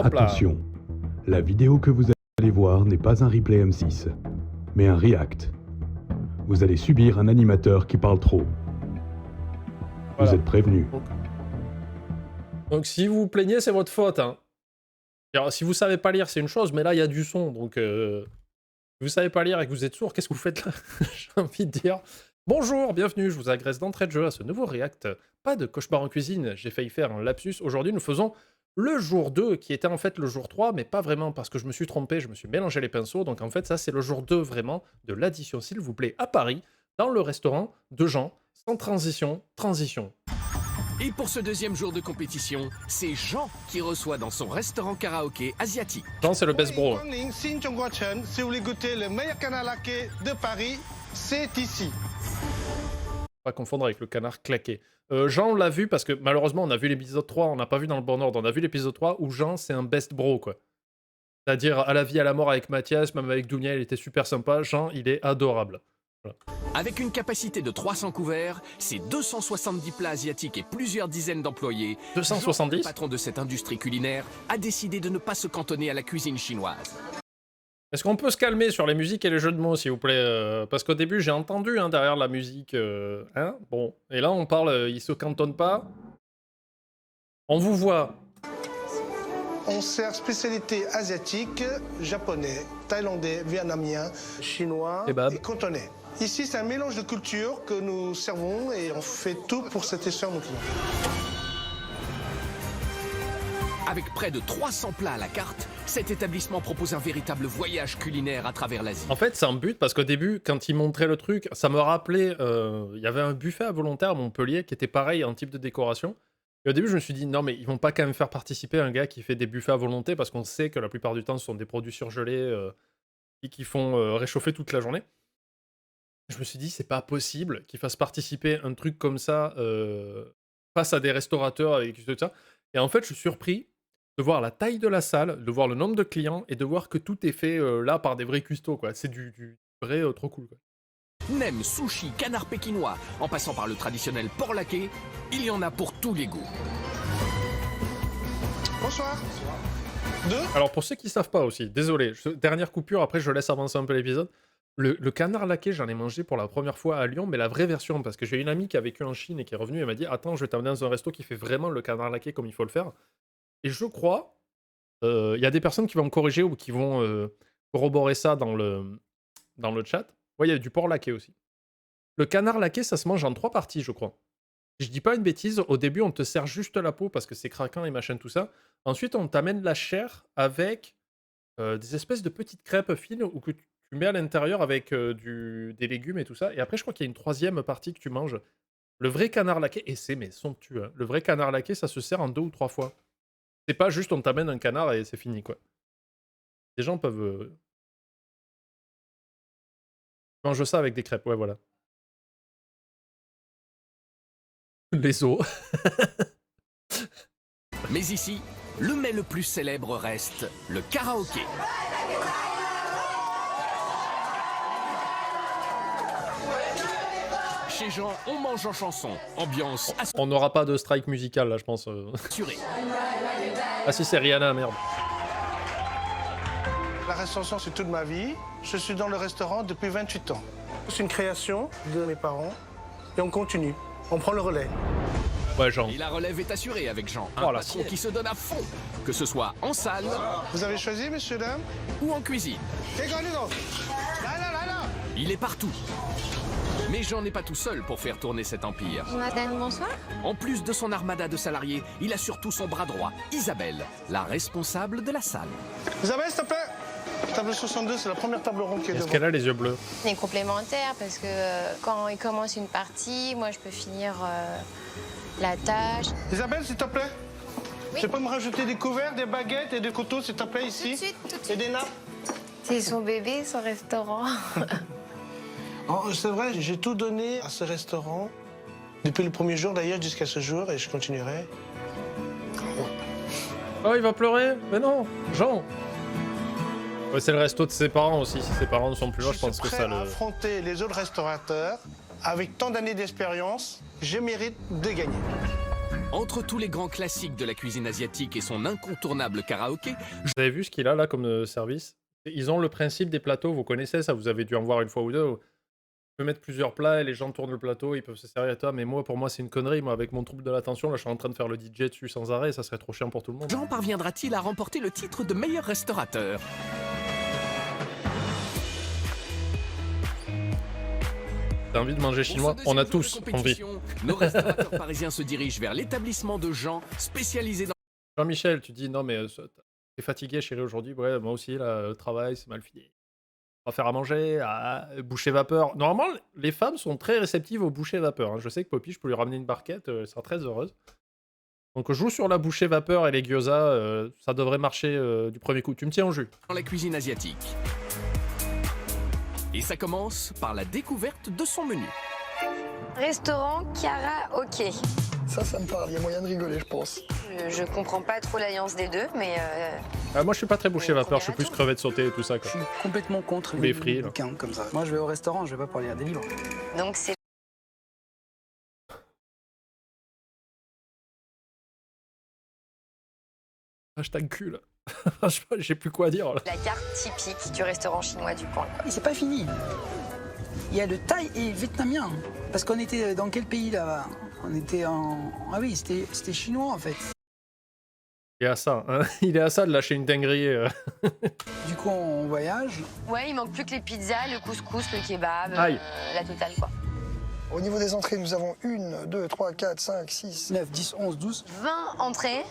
Hop là. Attention, la vidéo que vous allez voir n'est pas un replay M6, mais un react. Vous allez subir un animateur qui parle trop. Voilà. Vous êtes prévenus. Donc si vous vous plaignez, c'est votre faute. Hein. Alors, si vous savez pas lire, c'est une chose, mais là, il y a du son. Donc, si vous savez pas lire et que vous êtes sourd, qu'est-ce que vous faites là? J'ai envie de dire... Bonjour, bienvenue, je vous agresse d'entrée de jeu à ce nouveau react. Pas de cauchemar en cuisine, j'ai failli faire un lapsus. Aujourd'hui, nous faisons le jour 2, qui était en fait le jour 3, mais pas vraiment, parce que je me suis trompé, je me suis mélangé les pinceaux. Donc en fait, ça, c'est le jour 2 vraiment de l'addition, s'il vous plaît, à Paris, dans le restaurant de Jean, sans transition. Et pour ce deuxième jour de compétition, c'est Jean qui reçoit dans son restaurant karaoké asiatique. Jean, c'est le best bro. Si vous voulez goûter le meilleur canard laqué de Paris, c'est ici. Pas confondre avec le canard claqué. Jean, on l'a vu parce que malheureusement, on a vu l'épisode 3, on n'a pas vu dans le bon ordre. On a vu l'épisode 3 où Jean, c'est un best bro, quoi. C'est-à-dire à la vie, à la mort avec Mathias, même avec Dounia, il était super sympa. Jean, il est adorable. Voilà. Avec une capacité de 300 couverts, ses 270 plats asiatiques et plusieurs dizaines d'employés, 270 le patron de cette industrie culinaire a décidé de ne pas se cantonner à la cuisine chinoise. Est-ce qu'on peut se calmer sur les musiques et les jeux de mots, s'il vous plaît? Parce qu'au début, j'ai entendu derrière la musique. Hein, bon. Et là, on parle, il se cantonne pas. On vous voit. On sert spécialité asiatique, japonais, thaïlandais, vietnamien, chinois Kebab. et cantonais. Ici, c'est un mélange de cultures que nous servons et on fait tout pour satisfaire nos clients. Avec près de 300 plats à la carte, cet établissement propose un véritable voyage culinaire à travers l'Asie. En fait, c'est un but parce qu'au début, quand ils montraient le truc, ça me rappelait. Il y avait un buffet à volontaire à Montpellier qui était pareil en type de décoration. Et au début, je me suis dit, non, mais ils vont pas quand même faire participer un gars qui fait des buffets à volonté parce qu'on sait que la plupart du temps, ce sont des produits surgelés et qui font réchauffer toute la journée. Je me suis dit, c'est pas possible qu'ils fassent participer un truc comme ça face à des restaurateurs et tout ça. Et en fait, je suis surpris de voir la taille de la salle, de voir le nombre de clients et de voir que tout est fait là par des vrais custos, quoi. C'est du vrai trop cool, quoi. Nem, sushi, canard pékinois, en passant par le traditionnel porc laqué, il y en a pour tous les goûts. Bonsoir. Alors pour ceux qui savent pas aussi, désolé, dernière coupure, après je laisse avancer un peu l'épisode. Le canard laqué, j'en ai mangé pour la première fois à Lyon, mais la vraie version, parce que j'ai une amie qui a vécu en Chine et qui est revenue et m'a dit « Attends, je vais t'amener dans un resto qui fait vraiment le canard laqué comme il faut le faire. » Et je crois, il y a des personnes qui vont me corriger ou qui vont corroborer ça dans le chat. Ouais, il y a du porc laqué aussi. Le canard laqué, ça se mange en 3 parties, je crois. Si je dis pas une bêtise, au début, on te sert juste la peau parce que c'est craquant et machin, tout ça. Ensuite, on t'amène la chair avec des espèces de petites crêpes fines ou que tu mets à l'intérieur avec des légumes et tout ça. Et après, je crois qu'il y a une 3e partie que tu manges. Le vrai canard laqué, et c'est mais somptueux. Hein. Le vrai canard laqué, ça se sert en 2 ou 3 fois. C'est pas juste on t'amène un canard et c'est fini, quoi. Les gens peuvent manger ça avec des crêpes, ouais, voilà. Les os. Mais ici, le mets le plus célèbre reste le karaoké. Chez Jean, on mange en chanson, ambiance On n'aura pas de strike musical, là, je pense. assurée. Ah si, c'est Rihanna, merde. La restauration, c'est toute ma vie. Je suis dans le restaurant depuis 28 ans. C'est une création de mes parents et on continue. On prend le relais. Ouais, Jean. Et la relève est assurée avec Jean, un Oh, la patron sienne. qui se donne à fond, que ce soit en salle Vous avez choisi, messieurs, dames? ou en cuisine. Il est partout. Mais Jean n'est pas tout seul pour faire tourner cet empire. Madame, bonsoir. En plus de son armada de salariés, il a surtout son bras droit, Isabelle, la responsable de la salle. Isabelle, s'il te plaît. Table 62, c'est la première table ronde qui est Est-ce devant. qu'elle a les yeux bleus? C'est complémentaire parce que quand il commence une partie, moi je peux finir la tâche. Isabelle, s'il te plaît. Oui. Tu peux me rajouter des couverts, des baguettes et des couteaux, s'il te plaît, ici? Tout de Et suite. des nappes? C'est son bébé, son restaurant. Oh, c'est vrai, j'ai tout donné à ce restaurant. Depuis le premier jour, d'ailleurs, jusqu'à ce jour, et je continuerai. Oh, il va pleurer? Mais non, Jean. Ouais, c'est le resto de ses parents aussi. Si ses parents ne sont plus là, je pense que prêt ça à le... affronter les autres restaurateurs. Avec tant d'années d'expérience, je mérite de gagner. Entre tous les grands classiques de la cuisine asiatique et son incontournable karaoké, Vous avez vu ce qu'il a là comme service? Ils ont le principe des plateaux, vous connaissez ça, vous avez dû en voir une fois ou deux. Où tu peux mettre plusieurs plats et les gens tournent le plateau, ils peuvent se servir à toi. Mais moi, pour moi, c'est une connerie. Moi, avec mon trouble de l'attention, là, je suis en train de faire le DJ dessus sans arrêt. Ça serait trop chiant pour tout le monde. Jean parviendra-t-il à remporter le titre de meilleur restaurateur? T'as envie de manger chinois? On a tous envie. Nos restaurateurs parisiens se dirigent vers l'établissement de Jean, spécialisé dans... Jean-Michel, tu dis non, mais t'es fatigué, chérie, aujourd'hui? Ouais, moi aussi, là, le travail, c'est mal fini. On va faire à manger, boucher vapeur. Normalement, les femmes sont très réceptives au boucher vapeur. Hein. Je sais que Poppy, je peux lui ramener une barquette, elle sera très heureuse. Donc, je joue sur la boucher vapeur et les gyoza, ça devrait marcher du premier coup. Tu me tiens en jus. dans la cuisine asiatique. Et ça commence par la découverte de son menu. Restaurant karaoké. Ça me parle, il y a moyen de rigoler, je pense. Je comprends pas trop l'alliance des deux, mais Moi, je suis pas très boucher vapeur, je suis plus crevette sautée et tout ça. Je Quoi. suis complètement contre Les frits, là. bouquins comme ça. Moi, je vais au restaurant, je vais pas pour lire des livres. donc c'est Hashtag cul, là. Franchement, j'ai plus quoi dire, là. la carte typique du restaurant chinois du coin. Et c'est pas fini. Il y a le thaï et le vietnamien. Parce qu'on était dans quel pays là-bas? On était en... Ah oui, c'était chinois en fait. Il est à ça, hein. Il est à ça de lâcher une dinguerie. Du coup, on voyage. Ouais, il manque plus que les pizzas, le couscous, le kebab, Aïe. la totale quoi. Au niveau des entrées, nous avons 1, 2, 3, 4, 5, 6. 9, 10, 11, 12. 20 entrées.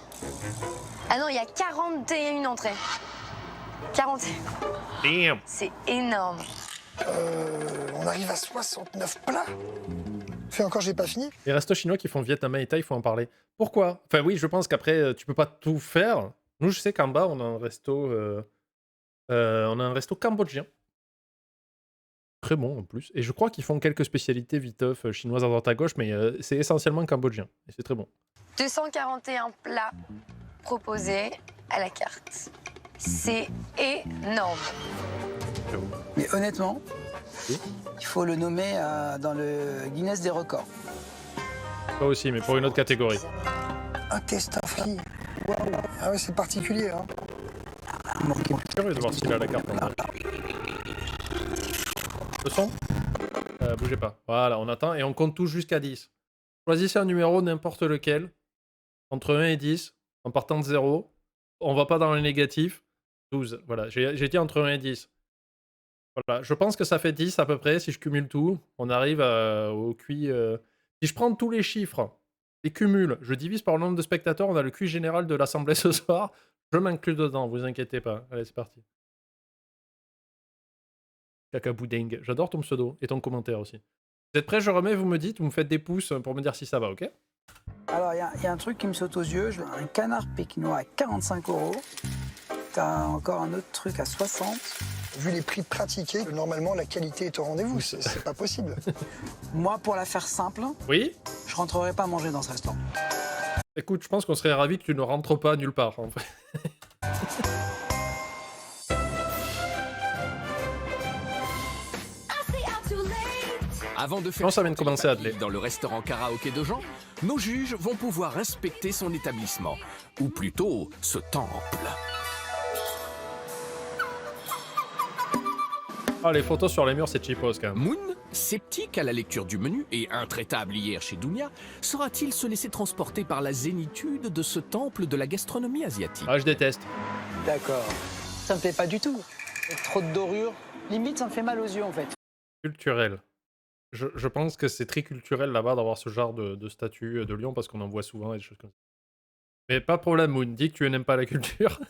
Ah non, il y a 41 entrées. 41. Damn. C'est énorme. On arrive à 69 plats. Fait encore, j'ai pas fini. Les restos chinois qui font vietnamien et thaï, il faut en parler. Pourquoi? Enfin oui, je pense qu'après, tu peux pas tout faire. Nous, je sais qu'en bas, on a un resto cambodgien. Très bon en plus. Et je crois qu'ils font quelques spécialités viteuf chinoises à droite à gauche, mais c'est essentiellement cambodgien. Et c'est très bon. 241 plats proposés à la carte. C'est énorme. Mais honnêtement, Oui. il faut le nommer dans le Guinness des records. Toi aussi, mais pour une autre catégorie. Un test frit. Waouh. Ah ouais, c'est particulier. Hein. Je suis curieux de voir s'il a la carte. En vrai. Le son? Bougez pas. Voilà, on attend et on compte tout jusqu'à 10. Choisissez un numéro, n'importe lequel. Entre 1 et 10, en partant de 0. On va pas dans le négatif. 12. Voilà, j'ai dit entre 1 et 10. Voilà, je pense que ça fait 10 à peu près, si je cumule tout. On arrive au QI... Si je prends tous les chiffres, les cumules, je divise par le nombre de spectateurs, on a le QI général de l'Assemblée ce soir. Je m'inclus dedans, vous inquiétez pas. Allez, c'est parti. Cacabouding. J'adore ton pseudo et ton commentaire aussi. Vous êtes prêts? Je remets, vous me dites, vous me faites des pouces pour me dire si ça va, ok? Alors, il y a un truc qui me saute aux yeux. Un canard pékinois à 45 €. T'as encore un autre truc à 60. Vu les prix pratiqués, normalement, la qualité est au rendez-vous. C'est pas possible. Moi, pour la faire simple, Oui? je rentrerai pas manger dans ce restaurant. Écoute, je pense qu'on serait ravis que tu ne rentres pas nulle part, en fait. Avant de faire Non, ça vient de commencer à dans le restaurant karaoké de Jean, nos juges vont pouvoir inspecter son établissement, ou plutôt ce temple. Ah, les photos sur les murs, c'est cheapos quand même. Moon, sceptique à la lecture du menu et intraitable hier chez Dunia, saura-t-il se laisser transporter par la zénitude de ce temple de la gastronomie asiatique? Ah, je déteste. D'accord. Ça me plaît pas du tout. Trop de dorures. Limite, ça me fait mal aux yeux en fait. Culturel. Je pense que c'est très culturel là-bas d'avoir ce genre de statue de lion parce qu'on en voit souvent et des choses comme ça. Mais pas de problème, Moon. Dis que tu n'aimes pas la culture.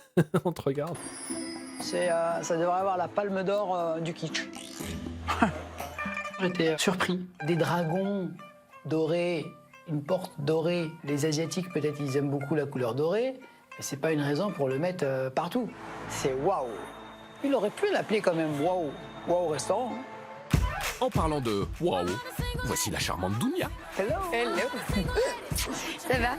On te regarde. Ça devrait avoir la palme d'or du kitsch. J'étais surpris. Des dragons dorés, une porte dorée. Les Asiatiques, peut-être, ils aiment beaucoup la couleur dorée, mais c'est pas une raison pour le mettre partout. C'est waouh. Il aurait pu l'appeler quand même waouh. Waouh restaurant. Hein. En parlant de waouh, voici la charmante Dunia. Hello. Hello. Ça va?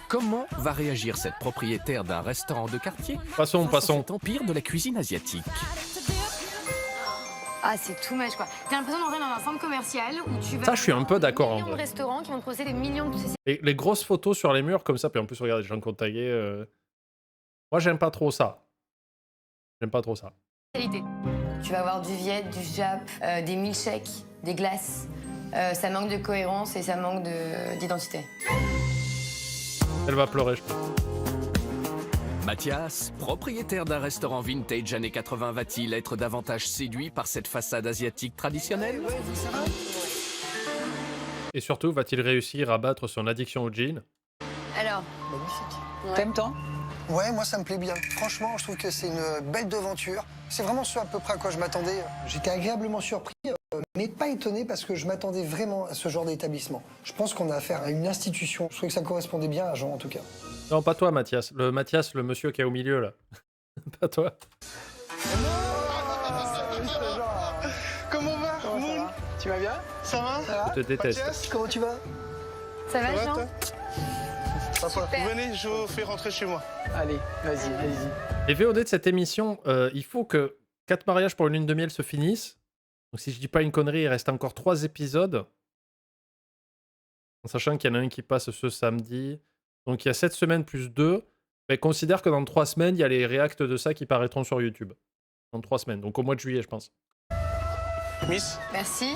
Comment va réagir cette propriétaire d'un restaurant de quartier Passons, face à passons. cet empire de la cuisine asiatique? Ah, c'est too much, quoi. T'as l'impression d'entrer dans un centre commercial où tu vas... Ça, je suis un peu d'accord, en millions de vrai. restaurants qui vont te proposer des millions de Les grosses photos sur les murs comme ça, puis en plus, regarde, les gens qui ont tagué. Moi, j'aime pas trop ça. J'aime pas trop ça. spécialités. Tu vas avoir du Viet, du Jap, des milkshakes, des glaces. Ça manque de cohérence et ça manque d'identité. Elle va pleurer, je pense. Mathias, propriétaire d'un restaurant vintage années 80, va-t-il être davantage séduit par cette façade asiatique traditionnelle? Et surtout, va-t-il réussir à battre son addiction au jean? Alors, Magnifique. T'aimes tant? Ouais, moi ça me plaît bien. Franchement, je trouve que c'est une belle devanture. C'est vraiment ce à peu près à quoi je m'attendais. J'étais agréablement surpris, mais pas étonné parce que je m'attendais vraiment à ce genre d'établissement. Je pense qu'on a affaire à une institution. Je trouvais que ça correspondait bien à Jean en tout cas. Non, pas toi, Mathias. Le monsieur qui est au milieu, là. Pas toi. Comment va, Moon? Tu vas bien? Ça va? Je te déteste. Mathias, Comment tu vas? ça va, ça va, Jean? toi? Papa. Venez, je vous fais rentrer chez moi. Allez, vas-y, vas-y. Les VOD de cette émission, il faut que 4 mariages pour une lune de miel se finissent. Donc si je dis pas une connerie, il reste encore 3 épisodes. En sachant qu'il y en a un qui passe ce samedi. Donc il y a 7 semaines plus 2. Mais considère que dans 3 semaines, il y a les réacts de ça qui paraîtront sur YouTube. Dans 3 semaines. Donc au mois de juillet, je pense. Miss, Merci.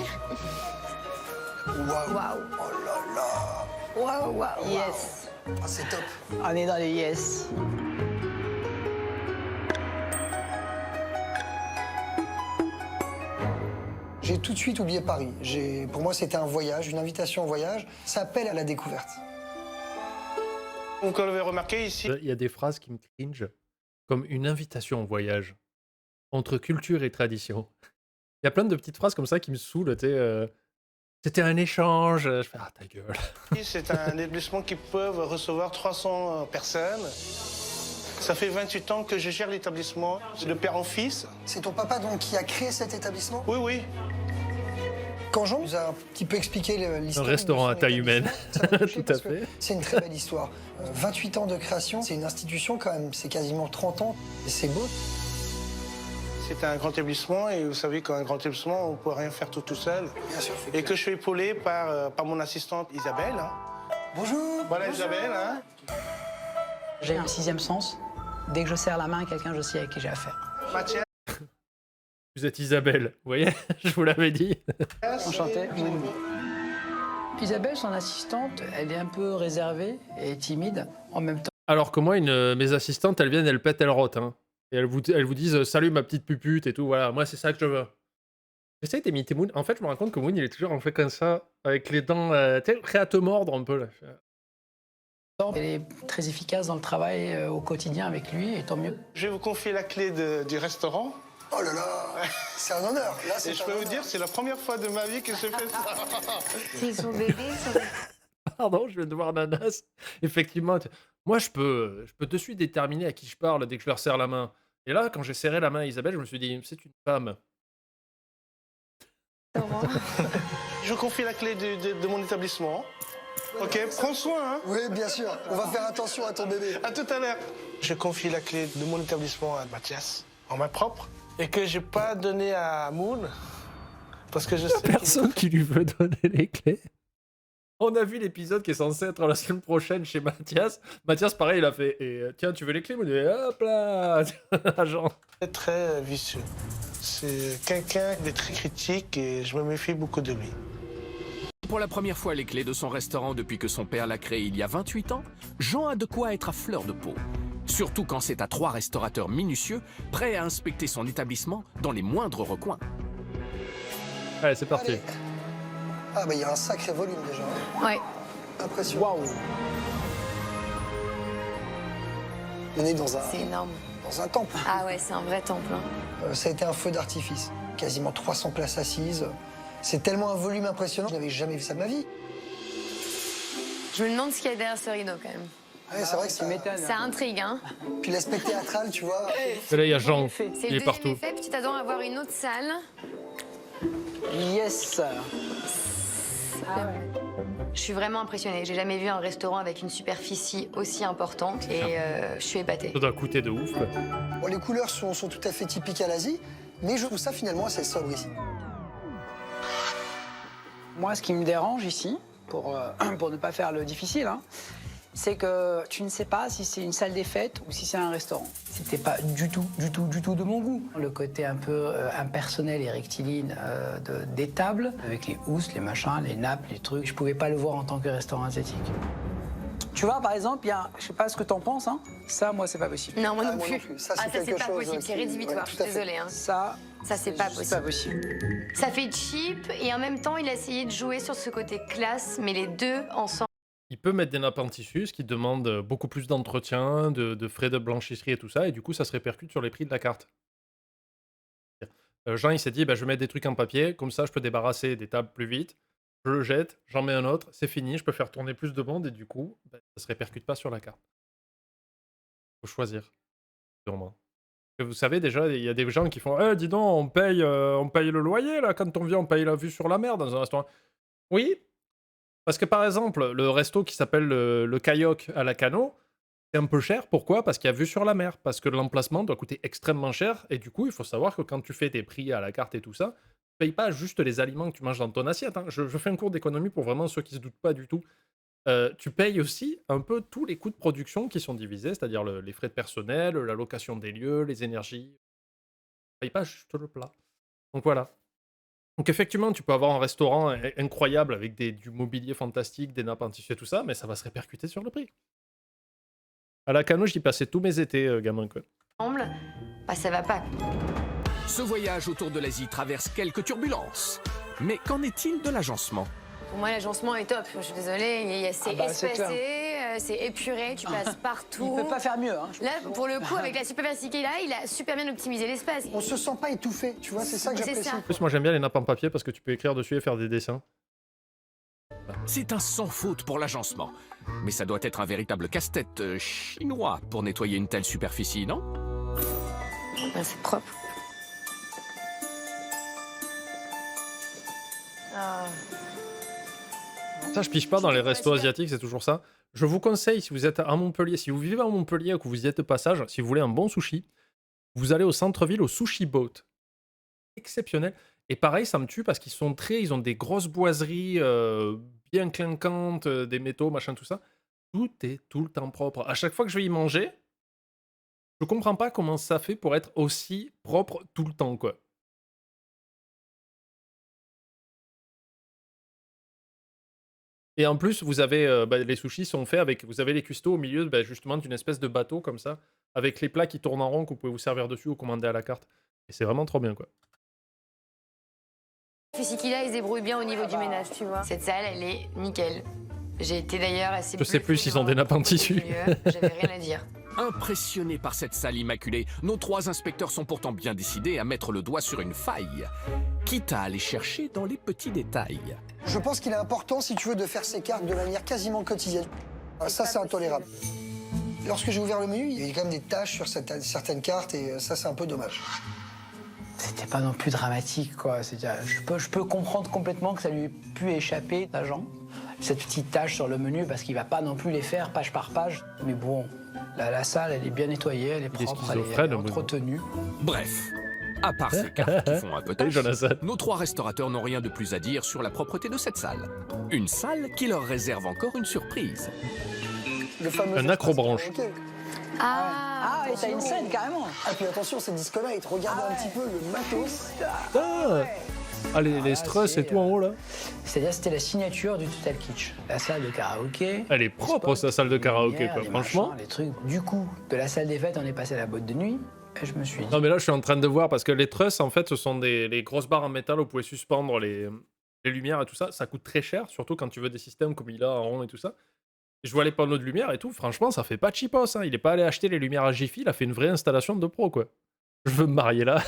Waouh. Waouh. Oh là là. Waouh, waouh. Yes. Ah, c'est top. On est dans les yes. J'ai tout de suite oublié Paris. Pour moi, c'était un voyage, une invitation au voyage. Ça appelle à la découverte. donc on l'avait remarqué ici. Il y a des phrases qui me cringe. Comme une invitation au voyage. Entre culture et tradition. Il y a plein de petites phrases comme ça qui me saoulent. C'était un échange. Je fais, ah, ta gueule. C'est un établissement qui peut recevoir 300 personnes. Ça fait 28 ans que je gère l'établissement, de père en fils. C'est ton papa donc qui a créé cet établissement? Oui, oui. Quand Jean nous a un petit peu expliqué l'histoire. Un restaurant de à son taille humaine. établissement, ça m'a touché Tout à parce que fait. C'est une très belle histoire. 28 ans de création, c'est une institution quand même, c'est quasiment 30 ans, et c'est beau. C'est un grand établissement et vous savez qu'un grand établissement, on ne peut rien faire tout seul. Bien sûr. Et que je suis épaulé par mon assistante Isabelle. Hein. Bonjour. Voilà Isabelle. Hein. J'ai un 6e sens. Dès que je serre la main à quelqu'un, je sais avec qui j'ai affaire. Mathias. Vous êtes Isabelle. Vous voyez? Je vous l'avais dit. Enchanté. Isabelle, son assistante, elle est un peu réservée et timide en même temps. Alors que moi, mes assistantes, elles viennent, elles pètent, elles rotent. Hein. Et elles vous disent salut ma petite pupute et tout. Voilà, moi c'est ça que je veux. J'essaie d'imiter Moon. En fait, je me rends compte que Moon, il est toujours en fait comme ça, avec les dents, tu sais, prêt à te mordre un peu. Là. Elle est très efficace dans le travail au quotidien avec lui, et tant mieux. Je vais vous confier la clé du restaurant. Oh là là, c'est un honneur. Là, c'est Et je un peux vous honneur. dire, c'est la première fois de ma vie que je fais ça. C'est son bébé, Pardon, je viens de voir Nanas. Effectivement, moi, je peux de suite déterminer à qui je parle dès que je leur serre la main. Et là, quand j'ai serré la main à Isabelle, je me suis dit, c'est une femme. Je vous confie la clé de mon établissement. Ok, prends soin, hein. Oui, bien sûr. On va faire attention à ton bébé. À tout à l'heure. Je confie la clé de mon établissement à Mathias, en main propre, et que j'ai pas donné à Moon, parce que je sais qu'il- Personne qui lui veut donner les clés. On a vu l'épisode qui est censé être la semaine prochaine chez Mathias. Mathias, pareil, il a fait tiens, tu veux les clés? Moi, je dis hop là. Agent. C'est très vicieux. C'est quelqu'un de très critique et je me méfie beaucoup de lui. Pour la première fois les clés de son restaurant depuis que son père l'a créé il y a 28 ans, Jean a de quoi être à fleur de peau. Surtout quand c'est à 3 restaurateurs minutieux, prêts à inspecter son établissement dans les moindres recoins. Allez, c'est parti. Allez. Ah, bah il y a un sacré volume déjà. Ouais. Impressionnant. Waouh! On est dans C'est énorme. un temple. Ah ouais, c'est un vrai temple. Hein. Ça a été un feu d'artifice. Quasiment 300 places assises. C'est tellement un volume impressionnant. Je n'avais jamais vu ça de ma vie. Je me demande ce qu'il y a derrière ce rideau quand même. Ouais, c'est vrai que Tu ça... m'étonnes. Ça intrigue, hein. Puis l'aspect théâtral, tu vois. Et là, il y a Jean. C'est le Il est deuxième partout. effet, puis tu t'attends à avoir une autre salle. Yes! Je suis vraiment impressionnée. J'ai jamais vu un restaurant avec une superficie aussi importante et je suis épatée. Ça doit coûter de ouf. Quoi. Bon, les couleurs sont tout à fait typiques à l'Asie, mais je trouve ça finalement assez sobre ici. Moi, ce qui me dérange ici, pour ne pas faire le difficile, hein, c'est que tu ne sais pas si c'est une salle des fêtes ou si c'est un restaurant. C'était pas du tout de mon goût. Le côté un peu impersonnel et rectiligne des tables, avec les housses, les machins, les nappes, les trucs, je pouvais pas le voir en tant que restaurant asiatique. Tu vois, par exemple, il y a, je sais pas ce que t'en penses, hein, ça, moi, c'est pas possible. Non, moi non Moi plus. non plus. Ça, Ah, c'est ça, c'est quelque pas chose possible, qui- c'est rédhibitoire, ouais, je suis tout à fait. désolée. Hein. Ça, C'est pas juste pas possible. possible. Ça fait cheap et en même temps, il a essayé de jouer sur ce côté classe, mais les deux ensemble. Il peut mettre des nappes en tissu, ce qui demande beaucoup plus d'entretien, de frais de blanchisserie et tout ça, et du coup, ça se répercute sur les prix de la carte. Jean, il s'est dit, bah, je vais mettre des trucs en papier, comme ça, je peux débarrasser des tables plus vite. Je le jette, j'en mets un autre, c'est fini, je peux faire tourner plus de monde, et du coup, bah, ça se répercute pas sur la carte. Faut choisir. Sûrement. Vous savez, déjà, il y a des gens qui font, dis donc, on paye le loyer, là, quand on vient, on paye la vue sur la mer dans un restaurant. Oui, parce que par exemple, le resto qui s'appelle le Cayoc à la Cano, c'est un peu cher. Pourquoi? Parce qu'il y a vue sur la mer. Parce que l'emplacement doit coûter extrêmement cher. Et du coup, il faut savoir que quand tu fais tes prix à la carte et tout ça, tu payes pas juste les aliments que tu manges dans ton assiette. Hein. Je fais un cours d'économie pour vraiment ceux qui se doutent pas du tout. Tu payes aussi un peu tous les coûts de production qui sont divisés, c'est-à-dire les frais de personnel, la location des lieux, les énergies. Tu payes pas juste le plat. Donc voilà. Donc effectivement, tu peux avoir un restaurant incroyable avec du mobilier fantastique, des nappes en tissu et tout ça, mais ça va se répercuter sur le prix. À la Cano, j'y passais tous mes étés, gamin, quoi. Bah, ça va pas. Ce voyage autour de l'Asie traverse quelques turbulences. Mais qu'en est-il de l'agencement? Pour moi, l'agencement est top. Je suis désolée, c'est c'est espacé, c'est épuré, tu passes Il partout. peut pas faire mieux, hein. Là, pour le coup, avec la superversité qu'il a, il a super bien optimisé l'espace. On se sent pas étouffé, tu vois, c'est ça que C'est j'apprécie. ça. En plus, moi, j'aime bien les nappes en papier parce que tu peux écrire dessus et faire des dessins. C'est un sans faute pour l'agencement. Mais ça doit être un véritable casse-tête chinois pour nettoyer une telle superficie, non? Ben, c'est propre. Ah. Ça, je pige pas dans les restos asiatiques, c'est toujours ça. Je vous conseille, si vous êtes à Montpellier, si vous vivez à Montpellier ou que vous y êtes de passage, si vous voulez un bon sushi, vous allez au centre-ville, au Sushi Boat. Exceptionnel. Et pareil, ça me tue parce ils ont des grosses boiseries bien clinquantes, des métaux, machin, tout ça. Tout est tout le temps propre. À chaque fois que je vais y manger, je comprends pas comment ça fait pour être aussi propre tout le temps, quoi. Et en plus, vous avez les sushis sont faits avec. Vous avez les cuistots au milieu justement d'une espèce de bateau comme ça, avec les plats qui tournent en rond que vous pouvez vous servir dessus ou commander à la carte. Et c'est vraiment trop bien, quoi. Fisikila, il se débrouille bien au niveau du ménage, tu vois. Cette salle, elle est nickel. J'ai été d'ailleurs assez. Je sais plus s'ils ont des nappes en tissu. J'avais rien à dire. Impressionnés par cette salle immaculée, nos 3 inspecteurs sont pourtant bien décidés à mettre le doigt sur une faille, quitte à aller chercher dans les petits détails. Je pense qu'il est important, si tu veux, de faire ces cartes de manière quasiment quotidienne. Ça, c'est intolérable. Lorsque j'ai ouvert le menu, il y avait quand même des taches sur certaines cartes et ça, c'est un peu dommage. C'était pas non plus dramatique, quoi. Je peux comprendre complètement que ça lui ait pu échapper, l'agent, cette petite tache sur le menu, parce qu'il va pas non plus les faire page par page. Mais bon, la salle, elle est bien nettoyée, elle est propre, elle est entretenue. Bref, à part ces cartes qui font un peu tâche, Jonathan. nos 3 restaurateurs n'ont rien de plus à dire sur la propreté de cette salle. Une salle qui leur réserve encore une surprise. Le fameux Un acrobranche. karaoké. Ah, et t'as une scène, carrément. Ah, puis attention, c'est Disco Light. Regardez un petit peu le matos. Ah, les stress et tout en haut, là. C'est-à-dire, c'était la signature du Total Kitsch. La salle de karaoké. Elle est propre, sa salle de karaoké, quoi. Les Franchement. machins, les trucs. Du coup, de la salle des fêtes, on est passé à la boîte de nuit. Et je me suis dit... Non, mais là, je suis en train de voir, parce que les trusses, en fait, ce sont les grosses barres en métal où vous pouvez suspendre les lumières et tout ça. Ça coûte très cher, surtout quand tu veux des systèmes comme il a en rond et tout ça. Et je vois les panneaux de lumière et tout. Franchement, ça fait pas cheapos. Hein. Il est pas allé acheter les lumières à Jiffy, il a fait une vraie installation de pro, quoi. Je veux me marier là.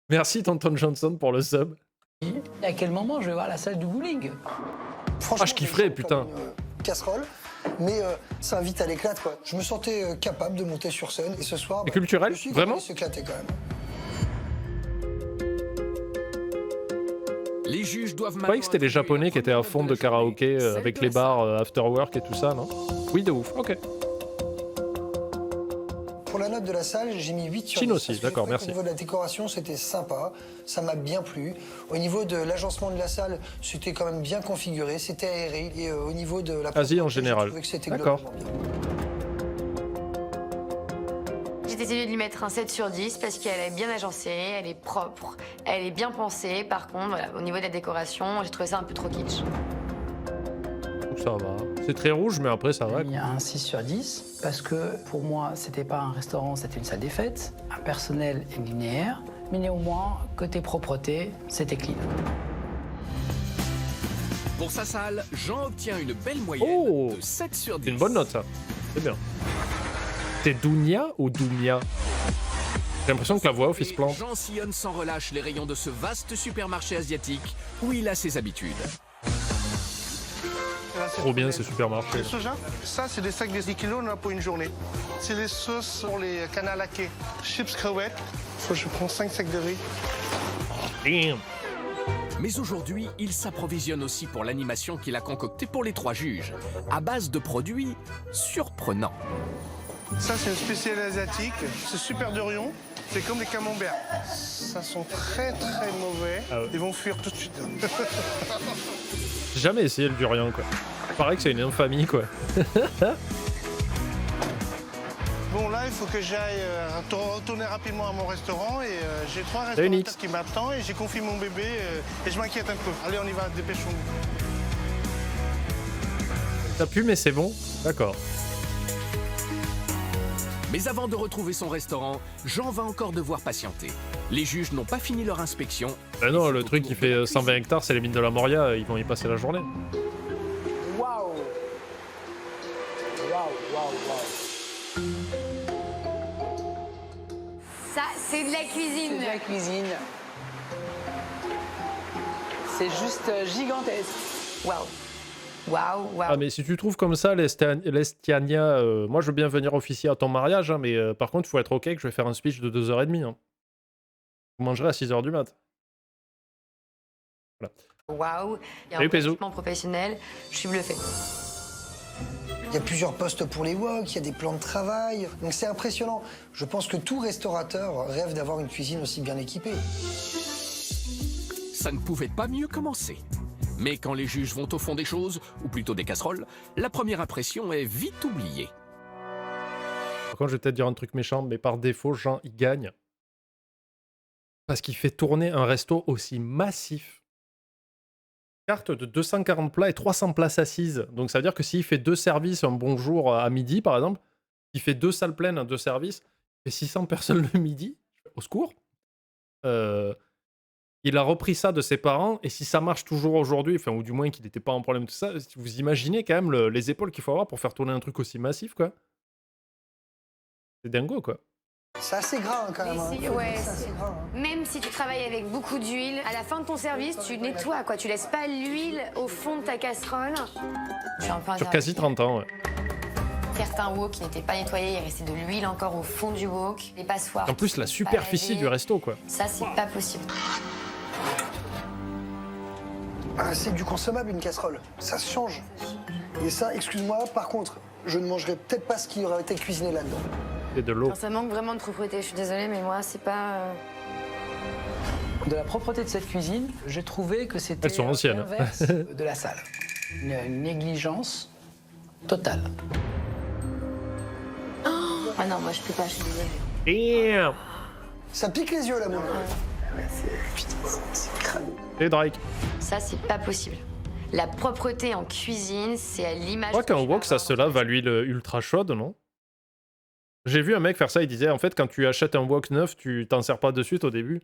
Merci, Tonton Johnson, pour le sub. À quel moment je vais voir la salle du bowling? Franchement, je kifferais, j'ai putain. comme une casserole, mais ça invite à l'éclate, quoi. Je me sentais capable de monter sur scène et ce soir... Et culturel, je suis vraiment s'éclater quand même. Les juges doivent Vous croyez que c'était les Japonais qui étaient à fond de karaoké avec les bars after work et tout ça, non? Oui, de ouf, ok. Pour la note note de la salle, j'ai mis 8 sur 10. Chine aussi, parce que j'ai d'accord, trouvé merci. qu'au niveau de la décoration, c'était sympa, ça m'a bien plu. Au niveau de l'agencement de la salle, c'était quand même bien configuré, c'était aéré. Et au niveau de la Asie en propreté, j'ai général. trouvé que c'était D'accord. globalement bien. J'ai décidé de lui mettre un 7 sur 10 parce qu'elle est bien agencée, elle est propre, elle est bien pensée. Par contre, voilà, au niveau de la décoration, j'ai trouvé ça un peu trop kitsch. Donc ça va. C'est très rouge, mais après ça va. J'ai mis un 6 sur 10 parce que pour moi, c'était pas un restaurant, c'était une salle des fêtes. Un personnel linéaire, mais néanmoins, côté propreté, c'était clean. Pour sa salle, Jean obtient une belle moyenne Oh, de 7 sur 10. C'est une bonne note ça. C'est bien. C'est Dounia ou Doumia? J'ai l'impression que la voix off il se plante. Jean sillonne sans relâche les rayons de ce vaste supermarché asiatique où il a ses habitudes. Trop bien ces supermarchés. Le soja, ça c'est des sacs de 10 kilos, on en a pour une journée. C'est les sauces pour les canards laqués. Chips crevettes, je prends 5 sacs de riz. Damn. Mais aujourd'hui, il s'approvisionne aussi pour l'animation qu'il a concoctée pour les 3 juges, à base de produits surprenants. Ça c'est une spéciale asiatique, c'est super durian, c'est comme des camemberts. Ça sent très très mauvais, Ah ouais. ils vont fuir tout de suite. J'ai jamais essayé le durian quoi. Pareil que c'est une infamie quoi. Bon là il faut que j'aille retourner rapidement à mon restaurant et j'ai 3 Salut, Nix. restaurateurs qui m'attendent et j'ai confié mon bébé et je m'inquiète un peu. Allez on y va, dépêchons-nous. Ça pue mais c'est bon. D'accord. Mais avant de retrouver son restaurant, Jean va encore devoir patienter. Les juges n'ont pas fini leur inspection. Bah non, le C'est au truc tour qui de fait la 120 cuisine. hectares, c'est les mines de la Moria, ils vont y passer la journée. Waouh! Waouh, waouh, waouh! Ça, c'est de la C'est cuisine. de la cuisine. C'est juste gigantesque. Waouh. Waouh, waouh. Ah mais si tu trouves comme ça l'Estiania, moi je veux bien venir officier à ton mariage, hein, mais par contre il faut être ok que je vais faire un speech de 2h30. Hein. Vous mangerez à 6h du mat. Waouh. Il y a Salut, un Pézou. équipement professionnel, je suis bluffée. Il y a plusieurs postes pour les wok, il y a des plans de travail. Donc c'est impressionnant. Je pense que tout restaurateur rêve d'avoir une cuisine aussi bien équipée. Ça ne pouvait pas mieux commencer. Mais quand les juges vont au fond des choses, ou plutôt des casseroles, la première impression est vite oubliée. Par contre je vais peut-être dire un truc méchant, mais par défaut Jean il gagne. Parce qu'il fait tourner un resto aussi massif. Carte de 240 plats et 300 places assises. Donc ça veut dire que s'il fait 2 services un bonjour à midi par exemple, il fait 2 salles pleines, 2 services, et 600 personnes le midi, au secours. Il a repris ça de ses parents, et si ça marche toujours aujourd'hui, enfin, ou du moins qu'il n'était pas en problème tout ça, vous imaginez quand même les épaules qu'il faut avoir pour faire tourner un truc aussi massif, quoi. C'est dingo, quoi. C'est assez gras hein, quand même. hein. Ouais, C'est assez gras, hein. même si tu travailles avec beaucoup d'huile, à la fin de ton service, tu nettoies, quoi. Tu laisses pas l'huile au fond de ta casserole. Je suis un peu Sur quasi 30 ans, ouais. Certains wok qui n'étaient pas nettoyés, il restait de l'huile encore au fond du wok. Les passoires. En plus, la superficie du resto, quoi. Ça, c'est pas possible. Ah, c'est du consommable une casserole. Ça se change. Et ça, excuse-moi, par contre, je ne mangerai peut-être pas ce qui aurait été cuisiné là-dedans. Et de l'eau. Non, ça manque vraiment de propreté, je suis désolée, mais moi, c'est pas... De la propreté de cette cuisine, j'ai trouvé que c'était Elles sont anciennes. l'inverse de la salle. Une négligence totale. Ah non, moi, je peux pas, je suis désolée. Damn. Ça pique les yeux là, mon Et Drake. Ça, c'est pas possible. La propreté en cuisine, c'est à l'image... Je crois qu'un wok, ça se lave à l'huile ultra chaude, non? J'ai vu un mec faire ça, il disait, en fait, quand tu achètes un wok neuf, tu t'en sers pas de suite au début.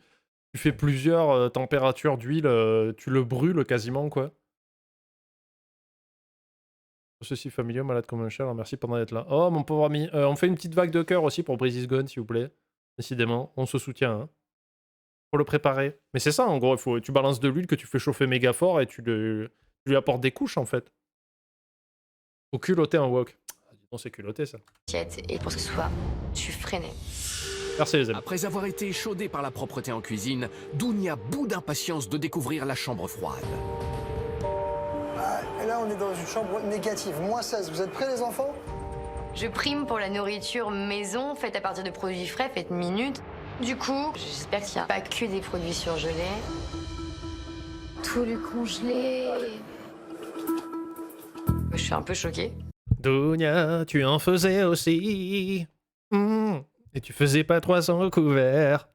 Tu fais plusieurs températures d'huile, tu le brûles quasiment, quoi. Ceci familial, malade comme un chat, alors merci pendant d'être là. Oh, mon pauvre ami, on fait une petite vague de cœur aussi pour Breezy's Gone, s'il vous plaît. Décidément, on se soutient, hein. Faut le préparer. Mais c'est ça, en gros, tu balances de l'huile que tu fais chauffer méga fort et tu lui apportes des couches, en fait. Faut culotter un wok. Ah, dis donc, c'est culotté, ça. Et pour que ce soit suffréné. Merci, les amis. Après avoir été échaudé par la propreté en cuisine, Dounia bout d'impatience de découvrir la chambre froide. Ah, et là, on est dans une chambre négative. -16. Vous êtes prêts, les enfants? Je prime pour la nourriture maison, faite à partir de produits frais, faite minute. Du coup, j'espère qu'il n'y a pas que des produits surgelés. Tout le congelé. Je suis un peu choquée. Dounia, tu en faisais aussi. Et tu faisais pas 300 couverts.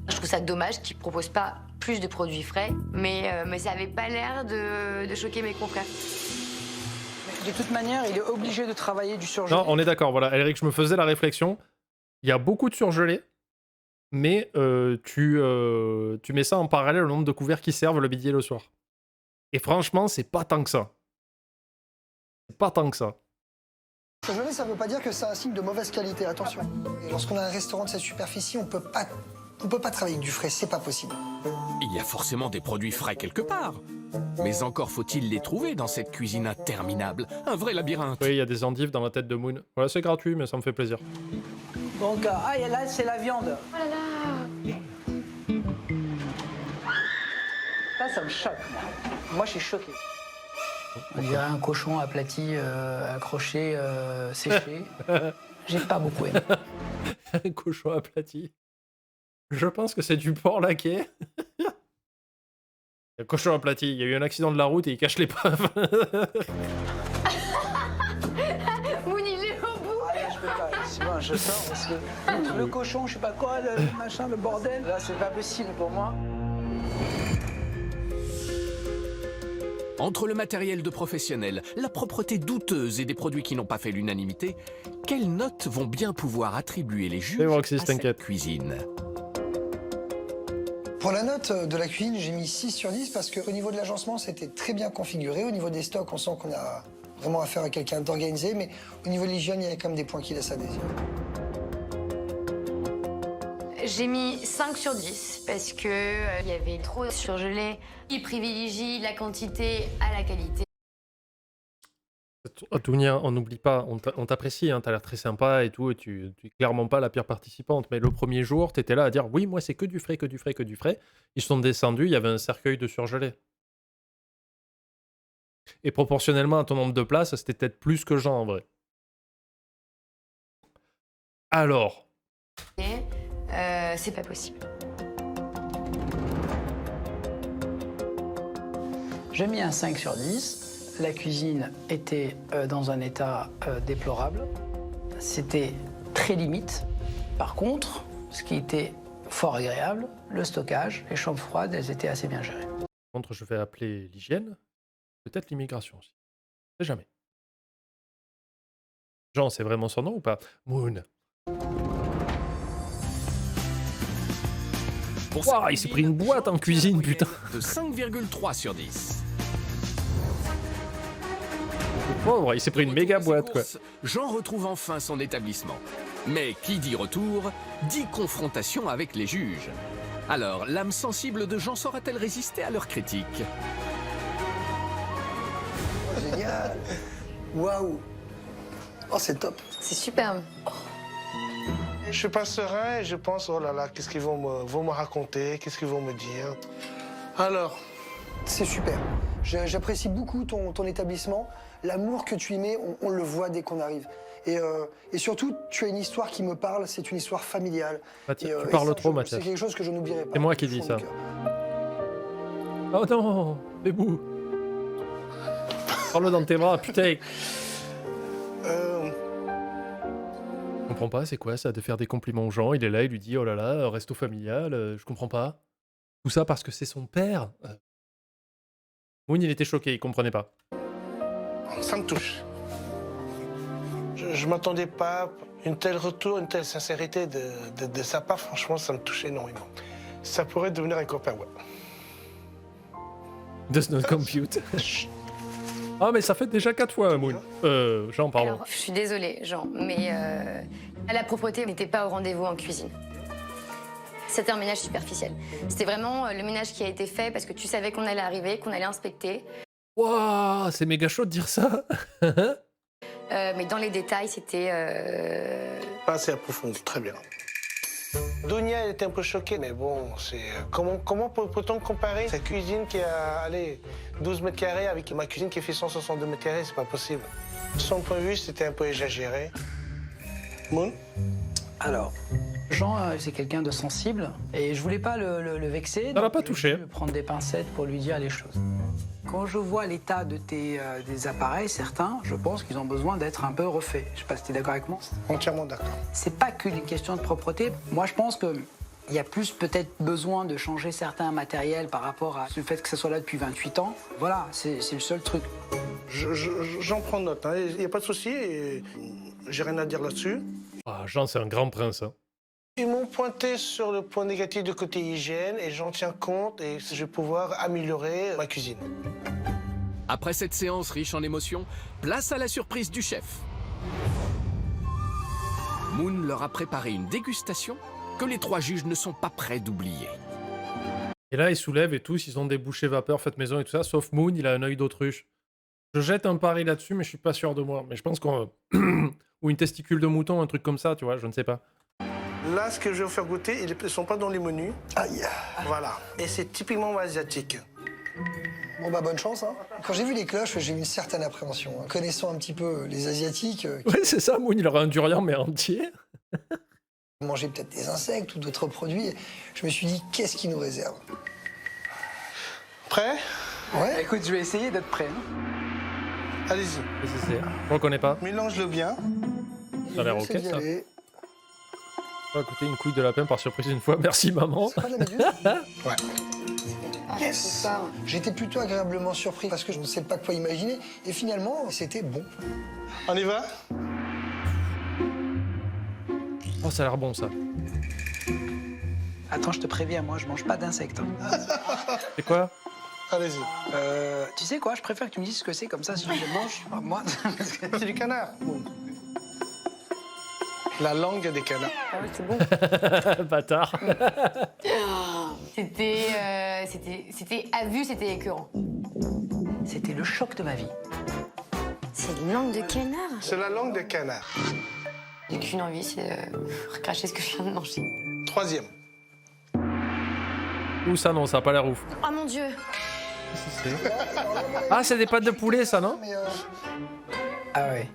Je trouve ça dommage qu'ils ne proposent pas plus de produits frais, mais ça avait pas l'air de choquer mes confrères. De toute manière, il est obligé de travailler du surgelé. Non, on est d'accord, voilà. Eric, je me faisais la réflexion. Il y a beaucoup de surgelés, mais tu mets ça en parallèle au nombre de couverts qui servent le midi et le soir. Et franchement, c'est pas tant que ça. C'est pas tant que ça. Surgelé, ça ne veut pas dire que c'est un signe de mauvaise qualité, attention. Et lorsqu'on a un restaurant de cette superficie, on peut pas travailler avec du frais, c'est pas possible. Il y a forcément des produits frais quelque part. Mais encore faut-il les trouver dans cette cuisine interminable. Un vrai labyrinthe. Oui, il y a des endives dans la tête de Moon. Voilà, c'est gratuit, mais ça me fait plaisir. Donc, et là, c'est la viande. Oh là là! Ça me choque. Moi, je suis choqué. On dirait un cochon aplati, accroché, séché. J'ai pas beaucoup aimé. Un cochon aplati. Je pense que c'est du porc laqué. Un cochon aplati. Il y a eu un accident de la route et il cache l'épave. Moon, il est au bout! Allez, je peux pas. C'est bon, je sors parce que le cochon, je sais pas quoi, le machin, le bordel. Là, c'est pas possible pour moi. Entre le matériel de professionnels, la propreté douteuse et des produits qui n'ont pas fait l'unanimité, quelles notes vont bien pouvoir attribuer les juges Roxy, à cette t'inquiète. cuisine? Pour la note de la cuisine, j'ai mis 6 sur 10 parce qu'au niveau de l'agencement, c'était très bien configuré. Au niveau des stocks, on sent qu'on a vraiment affaire à quelqu'un d'organisé, mais au niveau de l'hygiène, il y a quand même des points qui laissent à désirer. J'ai mis 5 sur 10 parce que il y avait trop de surgelé. Ils privilégient la quantité à la qualité. Dounia, on n'oublie pas, on t'apprécie, hein, t'as l'air très sympa et tout, et tu es clairement pas la pire participante. Mais le premier jour, t'étais là à dire oui, moi c'est que du frais, que du frais, que du frais. Ils sont descendus, il y avait un cercueil de surgelé. Et proportionnellement à ton nombre de places, c'était peut-être plus que Jean en vrai. Alors. C'est pas possible. J'ai mis un 5 sur 10. La cuisine était dans un état déplorable. C'était très limite. Par contre, ce qui était fort agréable, le stockage, les chambres froides, elles étaient assez bien gérées. Par contre, je vais appeler l'hygiène, peut-être l'immigration aussi. Je sais jamais. Jean, c'est vraiment son nom ou pas? Moon. Wow, il s'est pris une boîte en cuisine, putain. De 5,3 sur 10. Pauvre, il s'est pris une méga boîte, quoi. Jean retrouve enfin son établissement. Mais qui dit retour, dit confrontation avec les juges. Alors, l'âme sensible de Jean saura-t-elle résister à leurs critiques? Génial. Waouh. Oh, c'est top. C'est superbe. Je suis pas serein et je pense, oh là là, qu'est-ce qu'ils vont me raconter, qu'est-ce qu'ils vont me dire. Alors, C'est super. J'apprécie beaucoup ton établissement. L'amour que tu y mets, on le voit dès qu'on arrive. Et surtout, tu as une histoire qui me parle, c'est une histoire familiale. Mathias, tu parles ça, trop, C'est Mathias. quelque chose que je n'oublierai pas. C'est moi qui du dis fond ça. du cœur. Oh non, Bébou. Prends-le dans tes bras, putain. Je comprends pas, c'est quoi ça, de faire des compliments aux gens? Il est là, il lui dit, oh là là, resto familial, je comprends pas. Tout ça parce que c'est son père. Moon, il était choqué, il comprenait pas. ça me touche. Je m'attendais pas à une telle retour, une telle sincérité de sa part. Franchement, ça me touche énormément. Ça pourrait devenir un copain, ouais. Does not compute. Ah, mais ça fait déjà 4 fois, Moon. Jean, pardon. Alors, je suis désolée, Jean, mais la propreté n'était pas au rendez-vous en cuisine. C'était un ménage superficiel. C'était vraiment le ménage qui a été fait parce que tu savais qu'on allait arriver, qu'on allait inspecter. Waouh, c'est méga chaud de dire ça. Mais dans les détails, c'était... Pas assez approfondi, très bien. Dounia, elle était un peu choquée, mais bon, c'est comment peut-on comparer sa cuisine qui a, allez, 12 mètres carrés avec ma cuisine qui fait 162 mètres carrés, c'est pas possible. Son point de vue, c'était un peu exagéré. Moon? Alors, Jean, c'est quelqu'un de sensible et je voulais pas le vexer. Ça l'a donc pas j'ai touché. dû prendre des pincettes pour lui dire les choses. Quand je vois l'état de des appareils, certains, je pense qu'ils ont besoin d'être un peu refaits. Je sais pas si tu es d'accord avec moi. Entièrement d'accord. C'est pas qu'une question de propreté. Moi, je pense que il y a plus peut-être besoin de changer certains matériels par rapport à le fait que ça soit là depuis 28 ans. Voilà, c'est le seul truc. J'en prends note, hein. Il n'y a pas de souci, et j'ai rien à dire là-dessus. Ah, Jean, c'est un grand prince. Hein. Ils m'ont pointé sur le point négatif du côté hygiène et j'en tiens compte et je vais pouvoir améliorer ma cuisine. Après cette séance riche en émotions, place à la surprise du chef. Moon leur a préparé une dégustation que les 3 juges ne sont pas prêts d'oublier. Et là, ils soulèvent et tous, ils ont des bouchées vapeur faites maison et tout ça, sauf Moon, il a un œil d'autruche. Je jette un pari là-dessus, mais je suis pas sûr de moi. Mais je pense qu'on... Ou une testicule de mouton, un truc comme ça, tu vois, je ne sais pas. Là, ce que je vais vous faire goûter, ils ne sont pas dans les menus. Aïe. Voilà. Et c'est typiquement asiatique. Bon bah bonne chance. Hein. Quand j'ai vu les cloches, j'ai eu une certaine appréhension. Hein. Connaissant un petit peu les Asiatiques, Ouais, c'est ça, Moon, il aurait un durian, mais entier. qui mangeaient peut-être des insectes ou d'autres produits, je me suis dit, qu'est-ce qu'ils nous réservent? Prêt? Ouais. Écoute, je vais essayer d'être prêt. Hein. Allez-y. Je reconnais pas. Mélange-le bien. Ça a l'air ok, J'essaie d'y ça. aller. On va goûter une couille de lapin par surprise une fois. Merci, maman. C'est pas de la méduse? Ouais. Yes. J'étais plutôt agréablement surpris parce que je ne sais pas quoi imaginer. Et finalement, c'était bon. On y va? Oh, ça a l'air bon, ça. Attends, je te préviens, moi, je mange pas d'insectes. Hein. C'est quoi? Allez-y. Tu sais quoi, je préfère que tu me dises ce que c'est, comme ça, si je le mange, moi... C'est du canard. La langue des canards. Ah oui, c'est bon. Bâtard. C'était à vue, c'était écœurant. C'était le choc de ma vie. C'est une langue de canard. C'est la langue des canards. J'ai qu'une envie, c'est de recracher ce que je viens de manger. Troisième. Ou ça, non, ça a pas l'air ouf. Oh mon Dieu. Ah, c'est des pâtes de poulet, ça, non? Mais Ah ouais.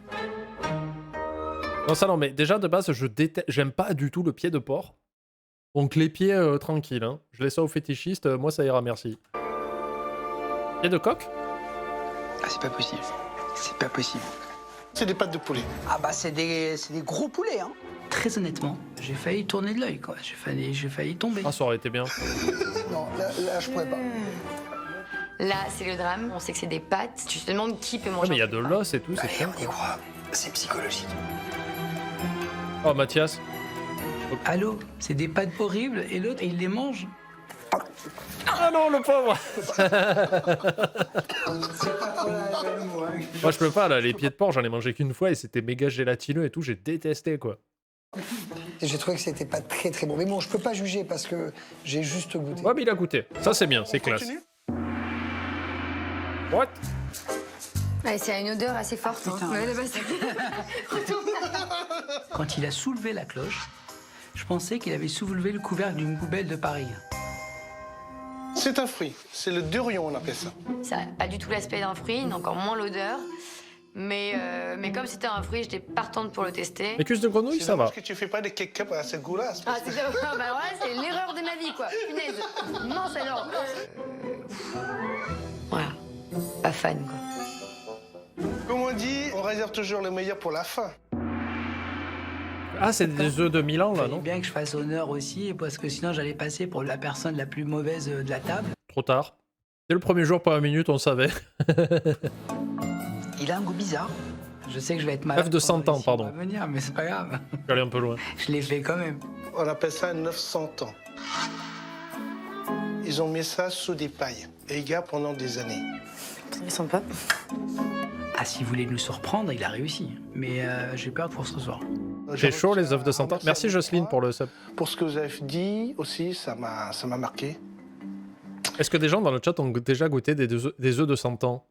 Non, ça, non, mais déjà, de base, j'aime pas du tout le pied de porc. Donc, les pieds, tranquilles, hein. Je laisse ça aux fétichistes, moi, ça ira, merci. Pied de coq? Ah, c'est pas possible. C'est pas possible. C'est des pâtes de poulet. Ah bah, c'est des gros poulets, hein. Très honnêtement, j'ai failli tourner de l'œil, quoi. J'ai failli tomber. Ah, ça aurait été bien. non, là, je pourrais pas. Là, c'est le drame. On sait que c'est des pâtes. Tu te demandes qui peut Ouais, manger. mais il y a de l'os et tout, c'est Allez, chiant. on y croit. C'est psychologique. Oh, Mathias. Allô, c'est des pâtes horribles et l'autre, il les mange. Ah non, le pauvre. C'est pas trop la moi. Moi, je peux pas, là, les pieds de porc, j'en ai mangé qu'une fois et c'était méga gélatineux et tout, j'ai détesté, quoi. Et j'ai trouvé que c'était pas très très bon. Mais bon, je peux pas juger parce que j'ai juste goûté. Ouais, mais il a goûté. Ça, c'est bien, c'est classe. Continue. What? Ouais, c'est une odeur assez forte. Ah, putain. Ouais, là-bas, ça- Quand il a soulevé la cloche, je pensais qu'il avait soulevé le couvercle d'une poubelle de Paris. C'est un fruit. C'est le durion, on appelle ça. Ça n'a pas du tout l'aspect d'un fruit, encore moins l'odeur. Mais comme c'était un fruit, j'étais partante pour le tester. Les cuisses de grenouille, C'est ça va. dommage que tu fais pas des ketchup à ce goût-là. c'est Ah, parce que- c'est ça. Bah alors là, c'est l'erreur de ma vie, quoi. Punaise. Mince alors. Voilà. Pas fan, quoi. Comme on dit, on réserve toujours le meilleur pour la fin. Ah, c'est des œufs de Milan, là, Il fallait non? bien que je fasse honneur aussi, parce que sinon j'allais passer pour la personne la plus mauvaise de la table. Trop tard. Dès le premier jour, pas 1 minute, on savait. Il a un goût bizarre. Je sais que je vais être malade. Œuf de 100 pendant ans, les 6 pardon. mois à venir, mais c'est pas grave. Je suis allé un peu loin. Je l'ai fait quand même. On appelle ça 900 ans. Ils ont mis ça sous des pailles. Et ils gardent pendant des années. Ils sont pas. Ah, s'il voulait nous surprendre, il a réussi. Mais j'ai peur pour ce soir. J'ai chaud, les œufs de 100 ans. Merci, Jocelyne, pour le sub. Pour ce que vous avez dit aussi, ça m'a marqué. Est-ce que des gens dans le chat ont déjà goûté des œufs de 100 ans?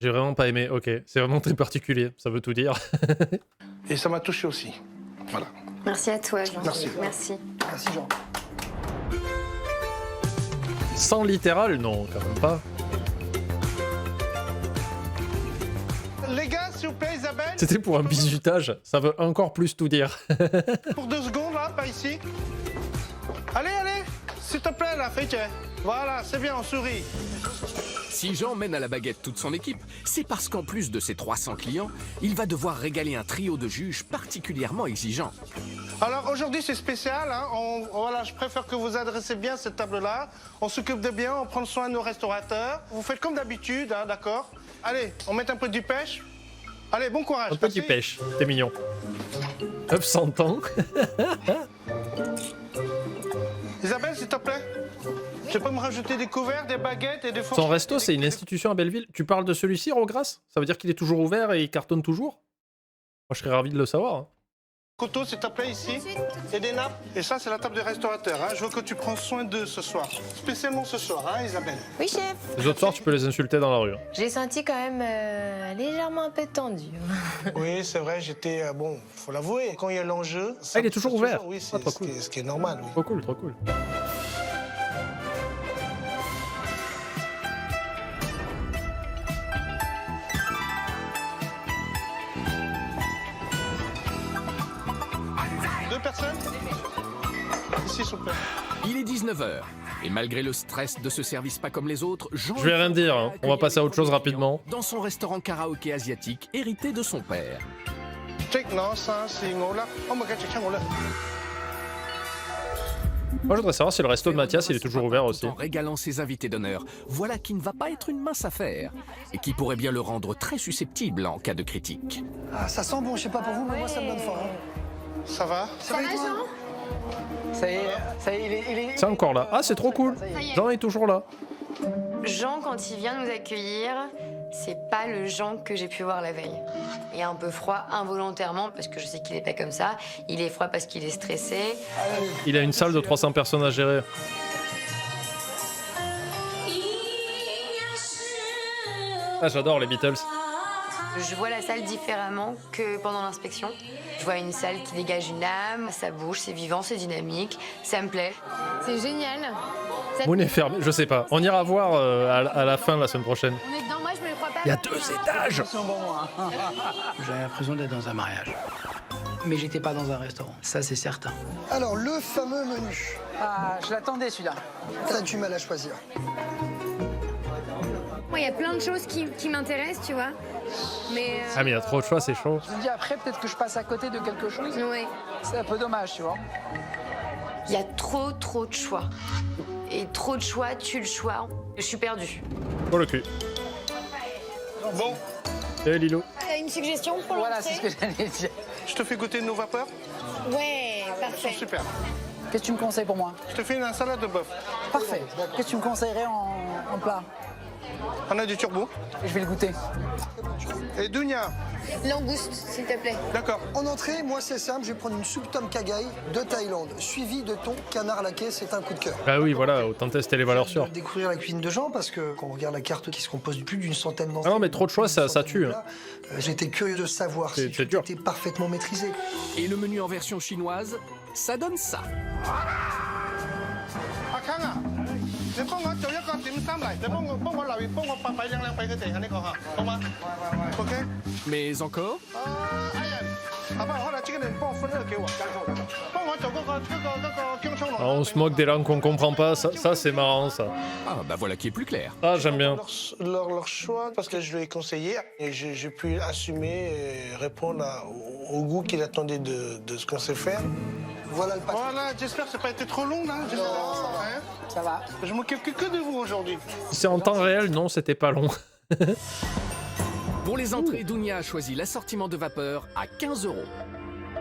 J'ai vraiment pas aimé, ok. C'est vraiment très particulier, ça veut tout dire. Et ça m'a touché aussi. Voilà. Merci à toi, Jean. Merci. Merci. Merci Jean. Sans littéral, non, quand même pas. Les gars, s'il s'il vous plaît, Isabelle. C'était pour un bisutage, ça veut encore plus tout dire. Pour 2 secondes, là, pas ici. Allez, allez, s'il te plaît, là, fais que. Voilà, c'est bien, on sourit. Si Jean mène à la baguette toute son équipe, c'est parce qu'en plus de ses 300 clients, il va devoir régaler un trio de juges particulièrement exigeants. Alors aujourd'hui c'est spécial, hein. Voilà, je préfère que vous adressez bien cette table-là. On s'occupe de bien, on prend soin de nos restaurateurs. Vous faites comme d'habitude, hein, d'accord? Allez, on met un peu du pêche. Allez, bon courage. Un petit merci. pêche, t'es mignon. 900 ans. Isabelle, s'il te plaît. Tu peux me rajouter des couverts, des baguettes et des fourchettes. Son resto, c'est une institution à Belleville. Tu parles de celui-ci, Rogras? Ça veut dire qu'il est toujours ouvert et il cartonne toujours? Moi, je serais ravi de le savoir. Hein. Couteau, s'il te plaît, ici. Et des nappes. Et ça, c'est la table des restaurateurs. Hein. Je veux que tu prends soin d'eux ce soir. Spécialement ce soir, hein, Isabelle. Oui, chef. Les autres soirs, tu peux les insulter dans la rue. Hein. J'ai senti quand même légèrement un peu tendu. Oui, c'est vrai, j'étais... bon, faut l'avouer, quand il y a l'enjeu... Ah, il est toujours ouvert. Oui, Ah, c'est trop cool. ce qui est normal, oui. Trop cool, trop cool. Deux personnes? Ici, s'il vous plaît. Il est 19h, et malgré le stress de ce service pas comme les autres, Jean... Je vais rien dire, hein. On va passer à autre chose rapidement. Dans son restaurant karaoké asiatique hérité de son père. Check, non, ça, c'est là. Oh, my God, check, là. Moi, je voudrais savoir si le resto de Mathias, il est toujours ouvert aussi. En régalant ses invités d'honneur, voilà qui ne va pas être une mince affaire, et qui pourrait bien le rendre très susceptible en cas de critique. Ah, ça sent bon, je sais pas pour vous, mais moi ça me donne faim. Hein. Ça va? Ça va, et toi? Ça y est, il est... C'est encore là. Ah, c'est trop cool. Jean est toujours là. Jean, quand il vient nous accueillir, c'est pas le Jean que j'ai pu voir la veille. Il est un peu froid involontairement parce que je sais qu'il est pas comme ça. Il est froid parce qu'il est stressé. Il a une salle de 300 personnes à gérer. Ah, j'adore les Beatles. Je vois la salle différemment que pendant l'inspection. Je vois une salle qui dégage une âme, ça bouge, c'est vivant, c'est dynamique, ça me plaît. C'est génial. Moon est fermé, je sais pas. On ira voir à la fin la semaine prochaine. On est dedans, moi je me le crois pas. Il y a 2 étages. J'avais l'impression d'être dans un mariage. Mais j'étais pas dans un restaurant, ça c'est certain. Alors, le fameux menu. Ah, je l'attendais celui-là. T'as du mal à choisir. Moi, il y a plein de choses qui m'intéressent, tu vois. Mais. Ah, mais il y a trop de choix, c'est chaud. Je me dis après, peut-être que je passe à côté de quelque chose. Ouais. C'est un peu dommage, tu vois. Il y a trop de choix. Et trop de choix tue le choix. Je suis perdue. Pour le cul. Bon, Et Lilo. T'as une suggestion pour Voilà, c'est ce que j'allais dire. je te fais goûter nos vapeurs. Ouais, parfait. Super. Qu'est-ce que tu me conseilles pour moi? Je te fais une salade de bœuf. Parfait. Qu'est-ce que tu me conseillerais en plat? On a du turbo. Je vais le goûter. Et Dunia. Langouste, s'il te plaît. D'accord. En entrée, moi c'est simple, je vais prendre une soupe tom kha gai de Thaïlande, suivie de thon canard laqué, c'est un coup de cœur. Bah oui, voilà, autant tester les valeurs sûres. Découvrir la cuisine de Jean parce que quand on regarde la carte qui se compose de plus d'une centaine d'entrées. Ah non, mais trop de choix, ça tue. Hein. J'étais curieux de savoir C'est si tout dur. était parfaitement maîtrisé. Et le menu en version chinoise, ça donne ça. Mais encore, Ah, on se moque des langues qu'on comprend pas, ça c'est marrant ça. ah bah voilà qui est plus clair. Ah, j'aime bien. Leur choix, parce que je lui ai conseillé, et j'ai pu assumer et répondre au goût qu'il attendait de ce qu'on sait faire. Voilà le patron. Voilà, j'espère que ça n'a pas été trop long, là. Hein. Ça va. Je m'occupe que de vous aujourd'hui. C'est en temps réel, non, c'était pas long. Pour les entrées, Dunia a choisi l'assortiment de vapeur à 15 €.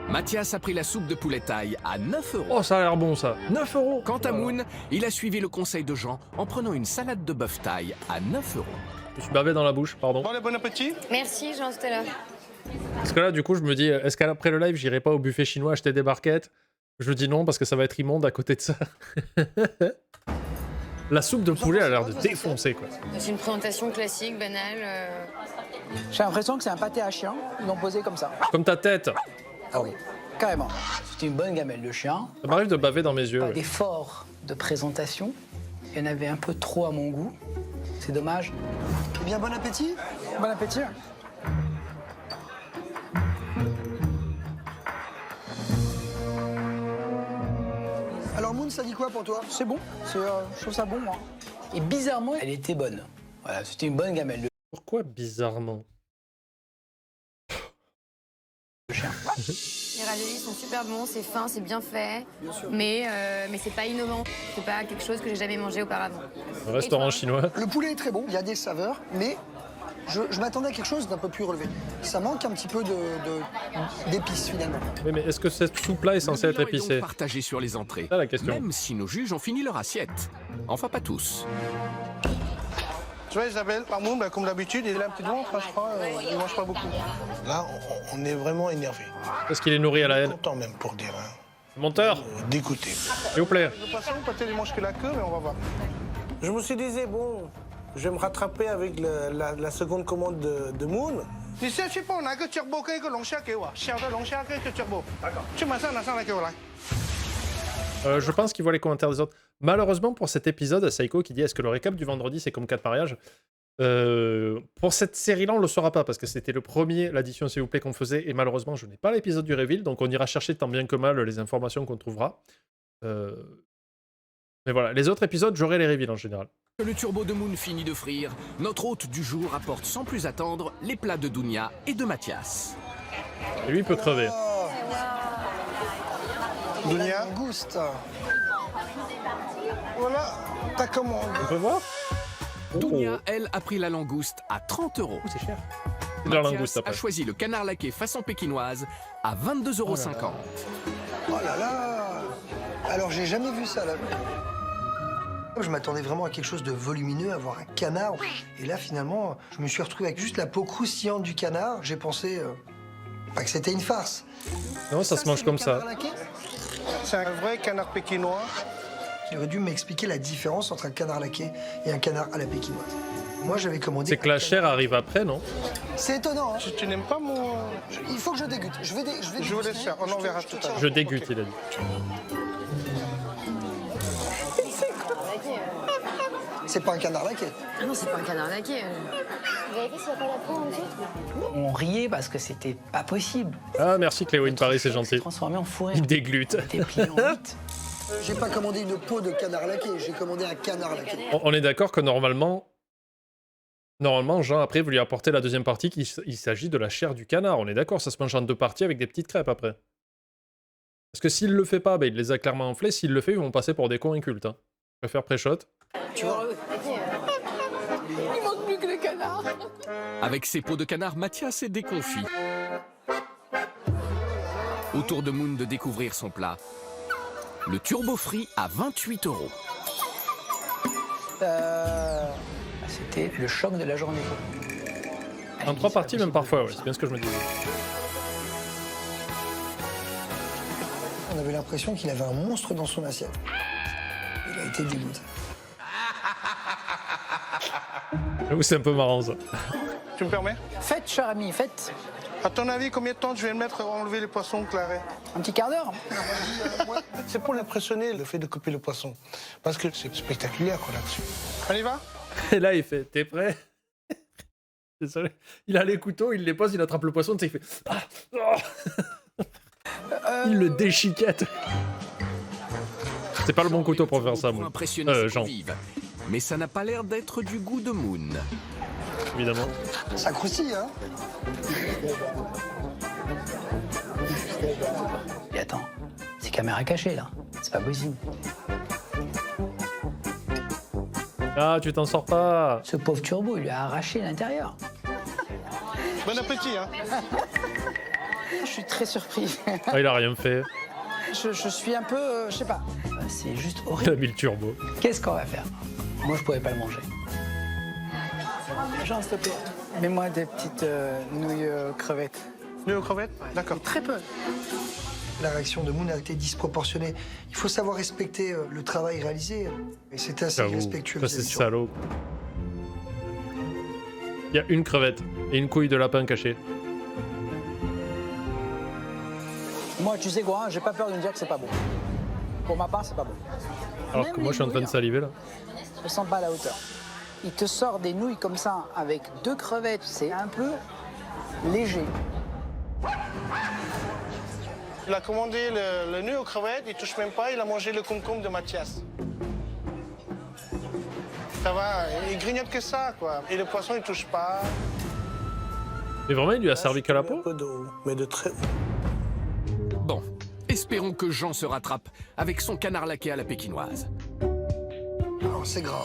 Mathias a pris la soupe de poulet thaï à 9 €. Oh, ça a l'air bon ça. 9 €. Quant à Moon, il a suivi le conseil de Jean en prenant une salade de bœuf thaï à 9 €. Je me suis bavé dans la bouche, pardon. Bon, allez, bon appétit. Merci, Jean Stella. Parce que là, du coup, je me dis, est-ce qu'après le live, j'irai pas au buffet chinois acheter des barquettes? Je dis non, parce que ça va être immonde à côté de ça. La soupe de poulet a l'air de défoncer, quoi. C'est une présentation classique, banale. J'ai l'impression que c'est un pâté à chien, ils l'ont posé comme ça. Comme ta tête. Ah oui, carrément. C'était une bonne gamelle de chien. Ça m'arrive de baver dans mes yeux. Pas Ouais. d'effort de présentation. Il y en avait un peu trop à mon goût. C'est dommage. Eh bien, bon appétit. Bon appétit. Alors Moon, ça dit quoi pour toi? C'est bon, je trouve ça bon, moi. Et bizarrement, elle était bonne. Voilà, c'était une bonne gamelle. Pourquoi bizarrement? Le chien. Les raviolis sont super bons, c'est fin, c'est bien fait, mais c'est pas innovant. C'est pas quelque chose que j'ai jamais mangé auparavant. Un restaurant chinois. Le poulet est très bon, il y a des saveurs, mais je m'attendais à quelque chose d'un peu plus relevé. Ça manque un petit peu d'épices finalement. Oui, mais est-ce que cette soupe-là est censée être Le bilan est épicée? donc partagé sur les entrées, C'est la question. même si nos juges ont fini leur assiette. Enfin, pas tous. Tu vois, Isabelle, Parmoun, comme d'habitude, il est un petit bon, franchement, il mange pas beaucoup. Là, on est vraiment énervé. Parce qu'il est nourri à la haine. Content même, pour dire. Hein. Monteur, Dégoûté. s'il vous plaît. Le poisson, peut-être il mange que la queue, mais on va voir. Je me suis dit, bon, je vais me rattraper avec la seconde commande de Moon. Tu sais, je sais pas, on a que turbo, que long-chia, que long-chia, que turbo. D'accord. Tu m'as ça, on a ça, là. Je pense qu'il voit les commentaires des autres. Malheureusement, pour cet épisode, Saiko qui dit est-ce que le récap du vendredi c'est comme 4 mariages, pour cette série-là, on le saura pas parce que c'était le premier, l'addition s'il vous plaît, qu'on faisait et malheureusement, je n'ai pas l'épisode du reveal donc on ira chercher tant bien que mal les informations qu'on trouvera. Mais voilà, les autres épisodes, j'aurai les reveals en général. Le turbo de Moon finit de frire. Notre hôte du jour apporte sans plus attendre les plats de Dounia et de Mathias. Et lui, il peut crever. Dounia. Langouste. Voilà, ta commande. On peut voir? Dounia, elle, a pris la langouste à 30 €. C'est cher. C'est de la langouste Mathias a après. choisi le canard laqué façon pékinoise à 22,50 €. Oh là là. Alors j'ai jamais vu ça là. Je m'attendais vraiment à quelque chose de volumineux, à voir un canard. Et là finalement, je me suis retrouvé avec juste la peau croustillante du canard. J'ai pensé que c'était une farce. Non, ça se mange c'est comme le canard ça. laqué? C'est un vrai canard pékinois. Il aurait dû m'expliquer la différence entre un canard laqué et un canard à la pékinoise. Moi, j'avais commandé. C'est que la chair arrive après, non? C'est étonnant. Hein. Tu n'aimes pas mon... Il faut que je dégute. Je vais Je vous laisse faire, on en verra tout à l'heure. Je dégoûte, il a dit. C'est pas un canard laqué. Ah non, c'est pas un canard laqué. On riait parce que c'était pas possible. Ah, merci Cléoine Paris, c'est gentil. Transformé en fourré. Il déglute. C'était plié en 8. J'ai pas commandé une peau de canard laqué. J'ai commandé un canard laqué. On est d'accord que normalement, Jean, après, vous lui apportez la deuxième partie, qu'il s'agit de la chair du canard. On est d'accord, ça se mange en 2 parties avec des petites crêpes après. Parce que s'il le fait pas, ben, il les a clairement enflés. S'il le fait, ils vont passer pour des cons incultes. Hein. Je préfère pré-shot. Tu vois, Il manque plus que le canard. Avec ses peaux de canard, Mathias est déconfit. Autour de Moon de découvrir son plat. Le turbo frit à 28 €. c'était le choc de la journée. En 3 parties, même parfois, ouais. C'est bien ce que je me disais. On avait l'impression qu'il avait un monstre dans son assiette. Il a été dégoûté. J'avoue, c'est un peu marrant ça. Tu me permets? Faites, cher ami, faites. À ton avis, combien de temps je vais mettre à enlever les poissons, Claret? Un petit quart d'heure. C'est pour l'impressionner, le fait de couper le poisson. Parce que c'est spectaculaire, quoi, là-dessus. On y va? Et là, il fait t'es prêt? Désolé. Il a les couteaux, il les pose, il attrape le poisson, tu sais, il fait. Ah, ah. Il le déchiquette. C'est pas le bon couteau pour faire ça, Pour moi. impressionner ses Jean, convives. Mais ça n'a pas l'air d'être du goût de Moon. évidemment. Ça croustille, hein? Et attends, c'est caméra cachée là. C'est pas possible. Ah, tu t'en sors pas. Ce pauvre turbo, il lui a arraché l'intérieur. Bon appétit, hein? Je suis très surpris. Ah, il a rien fait. Je suis un peu, je sais pas. C'est juste Il a horrible. mis le turbo. Qu'est-ce qu'on va faire? Moi, je pourrais pas le manger. Jean, s'il te plaît, mets-moi des petites nouilles crevettes. Nouilles aux crevettes? D'accord. Très peu. La réaction de Moon a été disproportionnée. Il faut savoir respecter le travail réalisé. Et c'était assez J'avoue, irrespectueux. ça c'est vis-à-vis du turbo. salaud. Il y a une crevette et une couille de lapin cachée. Moi, tu sais quoi, j'ai pas peur de me dire que c'est pas bon. Pour ma part, c'est pas bon. Alors que moi je suis en train de saliver là. Je sens pas à la hauteur. Il te sort des nouilles comme ça avec 2 crevettes, c'est un peu léger. Il a commandé le nœud aux crevettes, il touche même pas, il a mangé le concombre de Mathias. Ça va, il grignote que ça, quoi. Et le poisson, il touche pas. Mais vraiment, il lui a Là, servi je que la mets un peau? peu d'eau, mais de très... Bon, espérons que Jean se rattrape avec son canard laqué à la pékinoise. Alors, c'est gras.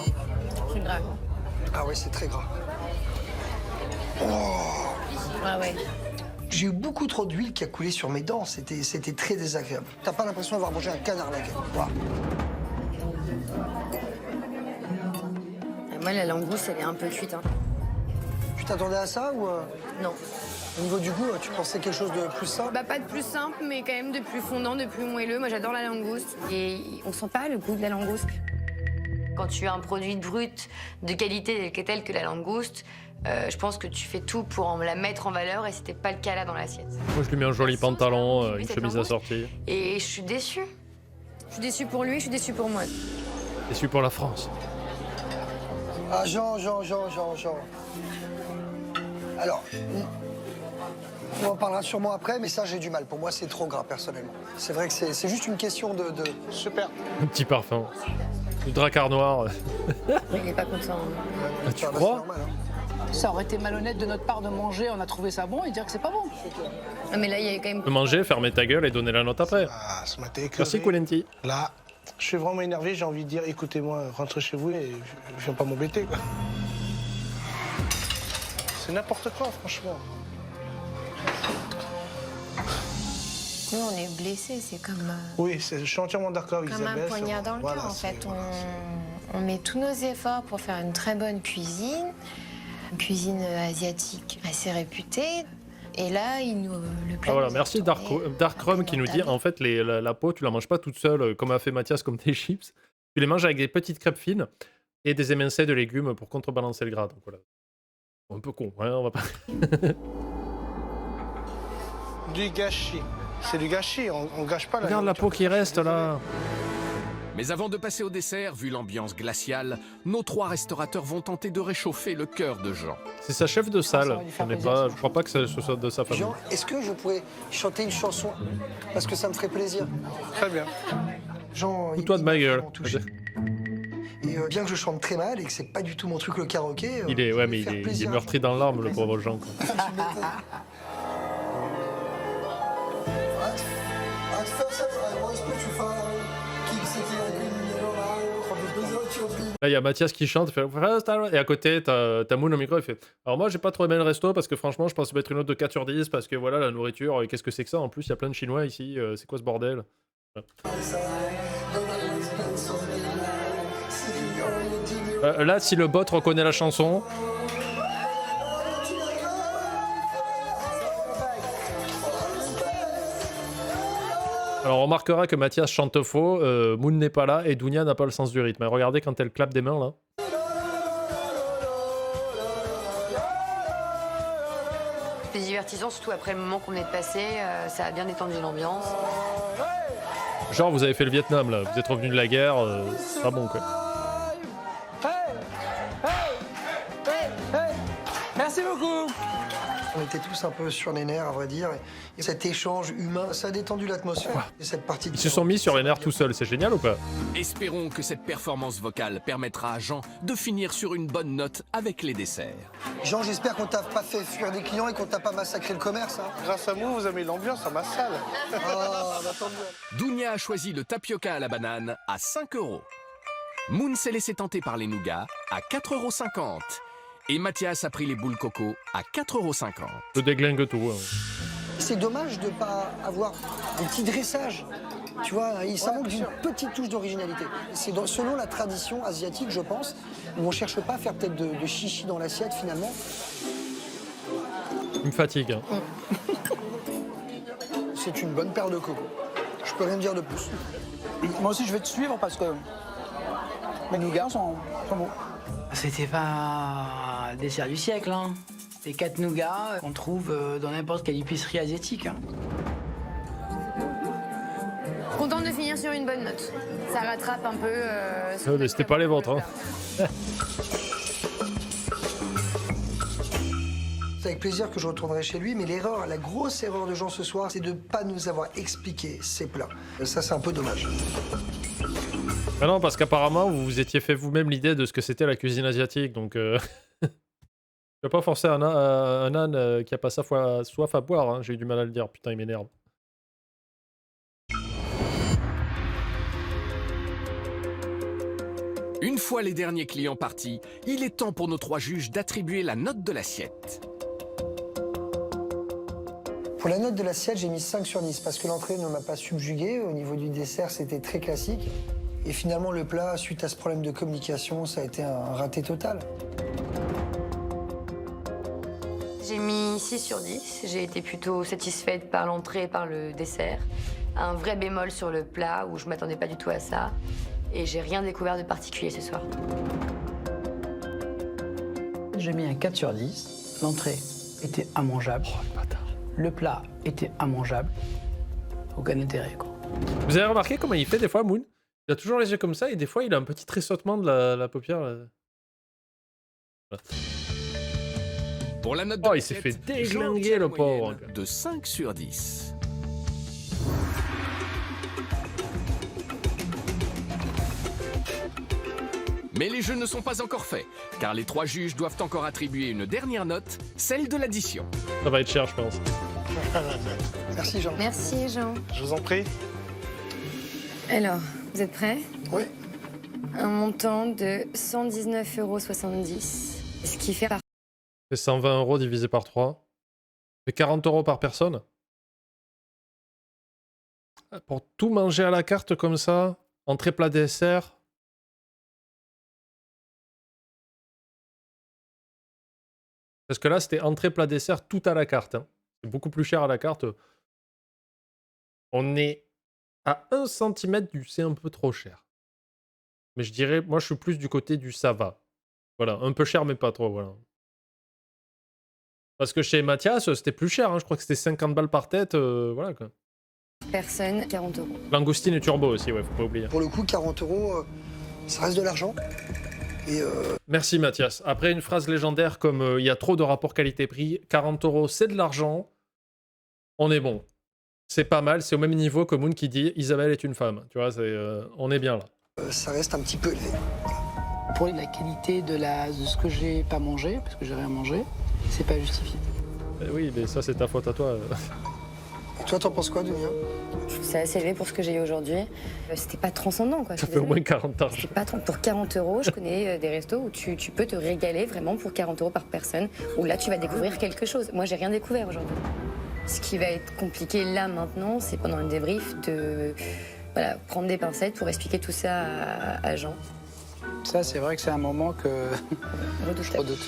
C'est grave. Ah ouais, c'est très gras. Ah ouais. J'ai eu beaucoup trop d'huile qui a coulé sur mes dents. C'était très désagréable. T'as pas l'impression d'avoir mangé un canard laqué. Voilà. Et moi, la langouste, elle est un peu cuite. Hein. Tu t'attendais à ça ou Non. au niveau du goût, tu pensais quelque chose de plus simple? Bah, pas de plus simple, mais quand même de plus fondant, de plus moelleux. Moi, j'adore la langouste. Et on sent pas le goût de la langouste. Quand tu as un produit brut de qualité tel que la langouste, je pense que tu fais tout pour la mettre en valeur et c'était pas le cas là dans l'assiette. Moi, je lui mets un joli pantalon, J'ai vu une cette chemise langouste assortie. Et je suis déçue. Je suis déçue pour lui, je suis déçue pour moi. Déçu pour la France. Ah, Jean. Alors, on en parlera sûrement après, mais ça, j'ai du mal. Pour moi, c'est trop gras, personnellement. C'est vrai que c'est juste une question de... Super. Un petit parfum. Du dracard noir. Il est pas content. Ah, tu Ah, bah, crois? c'est normal, hein. Ça aurait été malhonnête de notre part de manger, on a trouvé ça bon et dire que c'est pas bon. Ah, mais là, il y a quand même. De manger, fermer ta gueule et donner la note après. Ah, ce matin, Merci, Coulenti. Là, je suis vraiment énervé, j'ai envie de dire, écoutez-moi, rentrez chez vous et je viens pas m'embêter, quoi. C'est n'importe quoi, franchement. Nous, on est blessés, c'est comme, Oui, je suis entièrement d'accord avec comme Isabelle. un poignard dans le Voilà, cœur, en c'est- fait. voilà, On met tous nos efforts pour faire une très bonne cuisine, une cuisine asiatique assez réputée. Et là, le plat. Ah voilà, nous merci est tombé Dark Rum qui nous dit lamentable. en fait la peau tu la manges pas toute seule comme a fait Mathias comme des chips. Tu les manges avec des petites crêpes fines et des émincés de légumes pour contrebalancer le gras. Donc voilà. Un peu con, hein, on va pas. Du gâchis. C'est du gâchis, on gâche pas la Regarde la nourriture. peau qui reste là. Mais avant de passer au dessert, vu l'ambiance glaciale, nos 3 restaurateurs vont tenter de réchauffer le cœur de Jean. C'est sa chef de Ça va salle. lui faire On n'est plaisir, pas, ça. je crois pas que ce soit de sa famille. Jean, est-ce que je pourrais chanter une chanson? Parce que ça me ferait plaisir. Très bien. Jean, Fous-toi de ma gueule. vraiment touché. Et bien que je chante très mal et que c'est pas du tout mon truc le karaoké. Il est, ça ouais, va mais faire il est plaisir à meurtri Jean. dans l'arme, le pauvre Jean. Quoi. Tu m'étonnes. At first I was petrified, keep sitting like in your eye, from the blizzard you'll be. Là, il y a Mathias qui chante, il fait... et à côté, t'as Moon au micro, il fait alors moi, j'ai pas trop aimé le resto parce que franchement, je pense mettre une note de 4 sur 10 parce que voilà, la nourriture, qu'est-ce que c'est que ça? En plus, il y a plein de Chinois ici, c'est quoi ce bordel? Là, si le bot reconnaît la chanson. Alors on remarquera que Mathias chante faux, Moon n'est pas là et Dounia n'a pas le sens du rythme. Regardez quand elle clappe des mains là. C'était divertissant, surtout après le moment qu'on est passé. Ça a bien détendu l'ambiance. Genre vous avez fait le Vietnam là, vous êtes revenu de la guerre, c'est pas bon quoi. Merci beaucoup. On était tous un peu sur les nerfs, à vrai dire. Et cet échange humain, ça a détendu l'atmosphère. Et cette partie de Ils se sont mis sur les nerfs tout seuls, c'est génial ou pas? Espérons que cette performance vocale permettra à Jean de finir sur une bonne note avec les desserts. Jean, j'espère qu'on t'a pas fait fuir des clients et qu'on t'a pas massacré le commerce. Hein. Grâce à moi, vous avez l'ambiance à ma salle. Ah, bah, tant mieux. Dounia a choisi le tapioca à la banane à 5 €. Moon s'est laissé tenter par les nougats à 4,50 €. Et Mathias a pris les boules coco à 4,50 €. Je déglingue tout. Hein. C'est dommage de ne pas avoir un petit dressage. Tu vois, ça manque d'une petite touche d'originalité. C'est selon la tradition asiatique, je pense, où on ne cherche pas à faire peut-être de chichi dans l'assiette finalement. Il me fatigue. Hein. C'est une bonne paire de coco. Je peux rien dire de plus. Moi aussi, je vais te suivre parce que mes nougats sont bons. C'était pas le dessert du siècle, hein. Les 4 nougats qu'on trouve dans n'importe quelle épicerie asiatique. Hein. Contente de finir sur une bonne note. Ça rattrape un peu. C'était pas les vôtres. Hein. Ça avec plaisir que je retournerai chez lui, mais l'erreur, la grosse erreur de Jean ce soir, c'est de ne pas nous avoir expliqué ses plats. Ça, c'est un peu dommage. Ah non, parce qu'apparemment, vous vous étiez fait vous-même l'idée de ce que c'était la cuisine asiatique, donc... Je vais pas forcer un âne qui a pas sa soif à boire, hein. J'ai eu du mal à le dire, putain, il m'énerve. Une fois les derniers clients partis, il est temps pour nos 3 juges d'attribuer la note de l'assiette. Pour la note de l'assiette, j'ai mis 5 sur 10 parce que l'entrée ne m'a pas subjugué. Au niveau du dessert, c'était très classique. Et finalement, le plat, suite à ce problème de communication, ça a été un raté total. J'ai mis 6 sur 10. J'ai été plutôt satisfaite par l'entrée et par le dessert. Un vrai bémol sur le plat où je m'attendais pas du tout à ça. Et j'ai rien découvert de particulier ce soir. J'ai mis un 4 sur 10. L'entrée était immangeable. Oh, le bâtard. Le plat était immangeable. Aucun intérêt, quoi. Vous avez remarqué comment il fait des fois, Moon? Il a toujours les yeux comme ça et des fois il a un petit tressautement de la paupière. Là. Voilà. Pour la note de Oh, il s'est fait l'assiette, déglinguer, Jean obtient le la moyenne pauvre. de 5 sur 10. Mais les jeux ne sont pas encore faits, car les 3 juges doivent encore attribuer une dernière note, celle de l'addition. Ça va être cher, je pense. Merci, Jean. Merci Jean. Je vous en prie. Alors, vous êtes prêts? Oui. Un montant de 119,70 €. Ce qui fait par C'est 120 € divisé par 3. C'est 40 € par personne. Pour tout manger à la carte comme ça, entrée, plat, dessert. Parce que là, c'était entrée, plat, dessert, tout à la carte. Hein. C'est beaucoup plus cher à la carte. On est à 1 cm du c'est un peu trop cher. Mais je dirais, moi je suis plus du côté du ça va. Voilà, un peu cher mais pas trop, voilà. Parce que chez Mathias, c'était plus cher, hein. Je crois que c'était 50 balles par tête, voilà quoi. personne, 40 €. Langoustine et turbo aussi, ouais, faut pas oublier. Pour le coup, 40 €, ça reste de l'argent. Et Merci Mathias. Après une phrase légendaire comme il y a trop de rapport qualité-prix, 40 € c'est de l'argent, on est bon. C'est pas mal, c'est au même niveau que Moon qui dit Isabelle est une femme. Tu vois, on est bien là. ça reste un petit peu élevé. Pour la qualité de ce que j'ai pas mangé, parce que j'ai rien mangé, c'est pas justifié. Oui, mais ça c'est ta faute à toi. Et toi, t'en penses quoi, Dunia? Je trouve ça assez élevé pour ce que j'ai eu aujourd'hui. C'était pas transcendant, quoi. Ça fait au moins 40 ans. C'était pas pour 40 €. Je connais des restos où tu peux te régaler vraiment pour 40 € par personne, où là tu vas découvrir quelque chose. Moi, j'ai rien découvert aujourd'hui. Ce qui va être compliqué là maintenant, c'est pendant le débrief de prendre des pincettes pour expliquer tout ça à Jean. Ça, c'est vrai que c'est un moment que je redoute.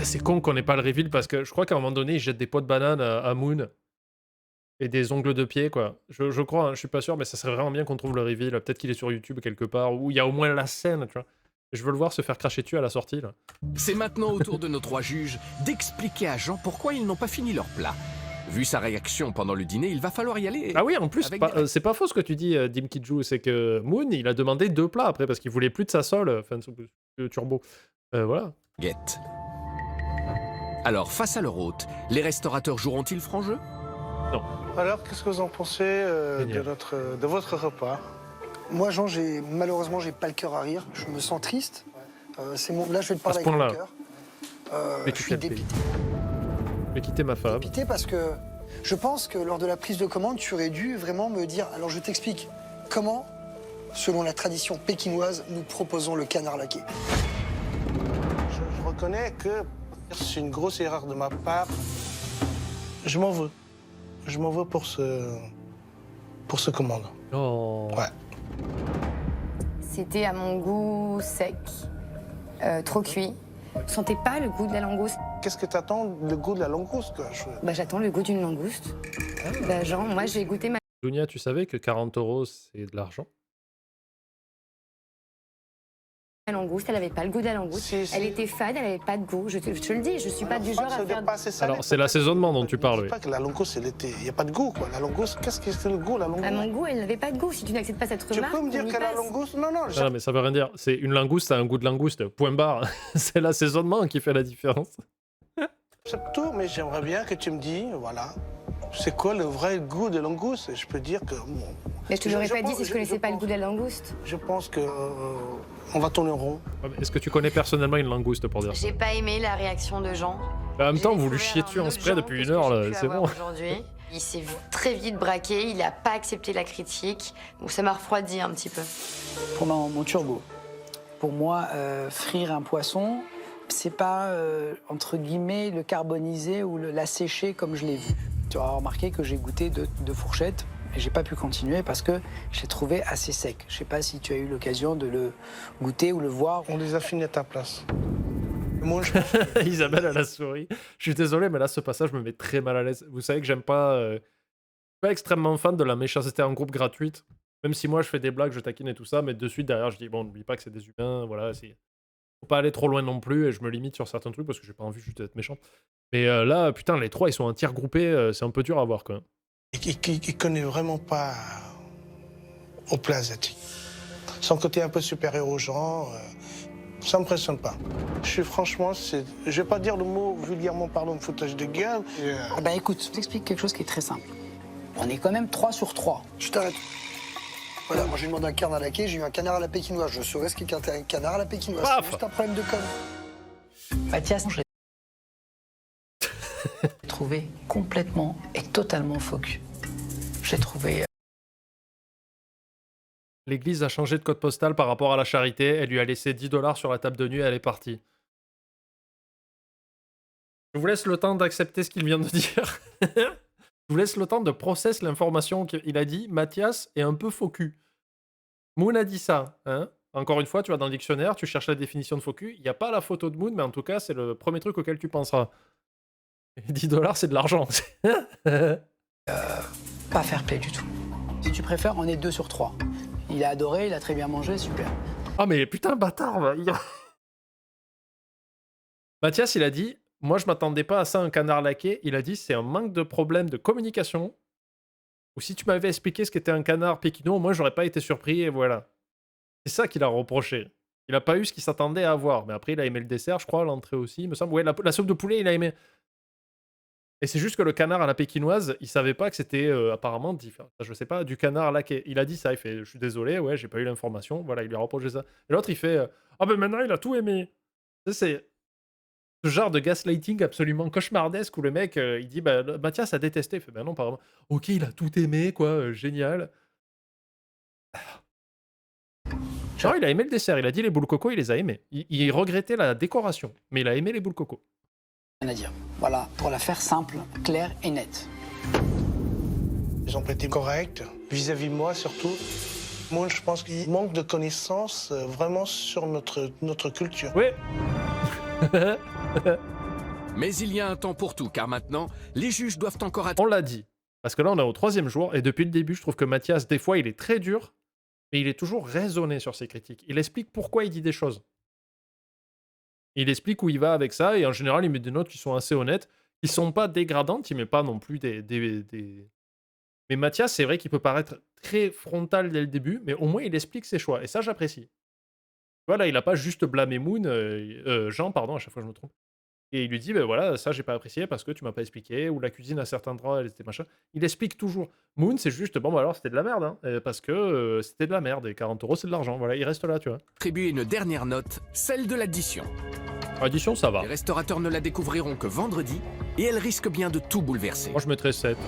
C'est con qu'on n'ait pas le reveal parce que je crois qu'à un moment donné, ils jettent des pots de banane à Moon et des ongles de pied, quoi. Je crois, hein, je suis pas sûr, mais ça serait vraiment bien qu'on trouve le reveal. Peut-être qu'il est sur YouTube quelque part, où il y a au moins la scène, tu vois. Je veux le voir se faire cracher dessus à la sortie, là. C'est maintenant au tour de nos 3 juges d'expliquer à Jean pourquoi ils n'ont pas fini leur plat. Vu sa réaction pendant le dîner, il va falloir y aller. Ah oui, en plus, avec c'est pas faux ce que tu dis, Dim Kijou, c'est que Moon, il a demandé 2 plats après parce qu'il voulait plus de sa sole, enfin, de turbo. Voilà. Guette. Alors, face à leur hôte, les restaurateurs joueront-ils franc jeu? Non. Alors, qu'est-ce que vous en pensez de votre repas? Moi, Jean, malheureusement, j'ai pas le cœur à rire. Je me sens triste. Là, je vais te parler avec point-là. mon cœur. Mais Je tu suis t'es payé. dépité. Je vais quitter ma femme. Dépité parce que je pense que lors de la prise de commande, tu aurais dû vraiment me dire, alors je t'explique, comment, selon la tradition pékinoise, nous proposons le canard laqué. Je reconnais que c'est une grosse erreur de ma part. Je m'en veux. Je m'en veux pour ce commande. Oh. Ouais. C'était à mon goût sec, trop cuit. Je sentais pas le goût de la langouste. Qu'est-ce que t'attends, le goût de la langouste, quoi? J'attends le goût d'une langouste. Genre, moi, j'ai goûté ma Dunia, tu savais que 40 € c'est de l'argent? La langouste, elle avait pas le goût de la langouste. Si, si. Elle était fade, elle avait pas de goût. Je te le dis, je suis pas du genre à faire. Alors, c'est l'assaisonnement dont tu parles, Je oui. dis pas que la langouste, il n'y a pas de goût, quoi. La langouste, qu'est-ce que c'est le goût, la langouste? À mon goût, elle n'avait pas de goût. Si tu n'acceptes pas cette Tu remarque, peux me dire on y que la passe. langouste... Non, non, Non, mais ça veut rien dire. C'est une langouste, ça a un goût de langouste. Point barre. C'est l'assaisonnement qui fait la différence. j'accepte tout, mais j'aimerais bien que tu me dis, voilà, c'est quoi le vrai goût de langouste? Et je peux dire que... Bon, Mais je te l'aurais pas dit pense- si je connaissais pas le goût de la langouste. Je pense que on va tourner rond. Ouais, mais Est-ce que tu connais personnellement une langouste pour dire ça? J'ai pas aimé la réaction de Jean. En même J'ai temps, vous lui découvert chiez un dessus en autre spray Jean depuis que une ce heure, que j'ai là, pu c'est avoir bon. Aujourd'hui. Il s'est très vite braqué, il a pas accepté la critique. Donc ça m'a refroidi un petit peu. Pour mon turbo, pour moi, frire un poisson, c'est pas, entre guillemets, le carboniser ou l'assécher comme je l'ai vu. Tu auras remarqué que j'ai goûté deux fourchettes et j'ai pas pu continuer parce que je l'ai trouvé assez sec. Je sais pas si tu as eu l'occasion de le goûter ou le voir. On les a finis à ta place. Moi, je... Isabelle à la souris. Je suis désolé, mais là, ce passage me met très mal à l'aise. Vous savez que j'aime pas... je suis pas extrêmement fan de la méchanceté en groupe gratuite. Même si moi, je fais des blagues, je taquine et tout ça, mais de suite, derrière, je dis, bon, n'oublie pas que c'est des humains, voilà, faut pas aller trop loin non plus, et je me limite sur certains trucs parce que j'ai pas envie juste d'être méchant. Mais là, putain, les trois, ils sont un tir groupé, c'est un peu dur à voir, quoi. Il connaît vraiment pas au plat asiatique. Son côté un peu supérieur aux gens, ça m'impressionne pas. Franchement, je vais pas dire le mot vulgairement parlant de foutage de gueule. Ah ben écoute, je t'explique quelque chose qui est très simple. On est quand même 3 sur 3. Je t'arrête. Voilà, moi j'ai demandé un canard laqué, j'ai eu un canard à la pékinoise. Je saurais ce qu'est un canard à la pékinoise. Paf C'est juste un problème de com. Mathias, je l'ai trouvé complètement et totalement faux cul. J'ai trouvé... L'église a changé de code postal par rapport à la charité, elle lui a laissé 10 $ sur la table de nuit et elle est partie. Je vous laisse le temps d'accepter ce qu'il vient de dire. Je vous laisse le temps de process l'information qu'il a dit. Mathias est un peu faux cul. Moon a dit ça. Hein. Encore une fois, tu vas dans le dictionnaire, tu cherches la définition de faux cul. Il n'y a pas la photo de Moon, mais en tout cas, c'est le premier truc auquel tu penseras. Et 10 $, c'est de l'argent. Pas fair play du tout. Si tu préfères, on est 2 sur 3. Il a adoré, il a très bien mangé, super. Ah mais putain, bâtard. Mathias, il a dit, moi je m'attendais pas à ça, un canard laqué. Il a dit, c'est un manque de problème de communication. Ou si tu m'avais expliqué ce qu'était un canard pékino, moi j'aurais pas été surpris et voilà. C'est ça qu'il a reproché. Il a pas eu ce qu'il s'attendait à avoir. Mais après, il a aimé le dessert, je crois, l'entrée aussi, il me semble. Ouais, la soupe de poulet, il a aimé. Et c'est juste que le canard à la pékinoise, il savait pas que c'était apparemment différent. Je sais pas, du canard laqué. Il a dit ça, il fait, je suis désolé, ouais, j'ai pas eu l'information. Voilà, il lui a reproché ça. Et l'autre, il fait, ah ben maintenant, il a tout aimé. Ça, c'est ce genre de gaslighting absolument cauchemardesque où le mec, il dit, bah, Mathias a détesté. Il fait, ben non, pas vraiment. Ok, il a tout aimé, quoi, génial. Genre, il a aimé le dessert. Il a dit les boules coco, il les a aimés. Il regrettait la décoration, mais il a aimé les boules coco. Rien à dire. Voilà, pour la faire simple, claire et nette. Ils ont été corrects, vis-à-vis de moi surtout. Moi, je pense qu'il manque de connaissances vraiment sur notre culture. Oui. Mais il y a un temps pour tout, car maintenant, les juges doivent encore attendre. On l'a dit. Parce que là, on est au 3e jour, et depuis le début, je trouve que Mathias, des fois, il est très dur, mais il est toujours raisonné sur ses critiques. Il explique pourquoi il dit des choses. Il explique où il va avec ça, et en général, il met des notes qui sont assez honnêtes, qui sont pas dégradantes, il met pas non plus des... Mais Mathias, c'est vrai qu'il peut paraître très frontal dès le début, mais au moins, il explique ses choix, et ça, j'apprécie. Voilà, il a pas juste blâmé Moon, Jean, pardon, à chaque fois je me trompe. Et il lui dit, ben voilà, ça j'ai pas apprécié parce que tu m'as pas expliqué, ou la cuisine à certains endroits, elle était machin. Il explique toujours. Moon, c'est juste, bon, bah alors c'était de la merde, hein, parce que c'était de la merde, et 40 € c'est de l'argent, voilà, il reste là, tu vois. Attribuer une dernière note, celle de l'addition. Addition, ça va. Les restaurateurs ne la découvriront que vendredi, et elle risque bien de tout bouleverser. Moi je mettrais 7.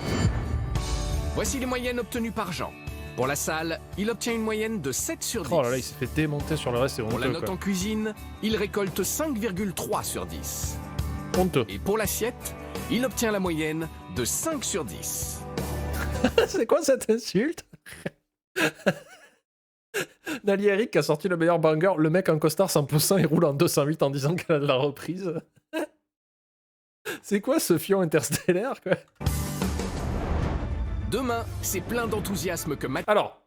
Voici les moyennes obtenues par Jean. Pour la salle, il obtient une moyenne de 7 sur 10. Oh là là, il s'est fait démonter sur le reste, c'est Pour la honteux, note quoi. en cuisine, il récolte 5,3 sur 10. Honteux. Et pour l'assiette, il obtient la moyenne de 5 sur 10. C'est quoi cette insulte? Nali Eric qui a sorti le meilleur banger, le mec en costard 100%, il roule en 208 en disant qu'elle a de la reprise. C'est quoi ce fion interstellaire, quoi? Demain, c'est plein d'enthousiasme que Mathias... Alors,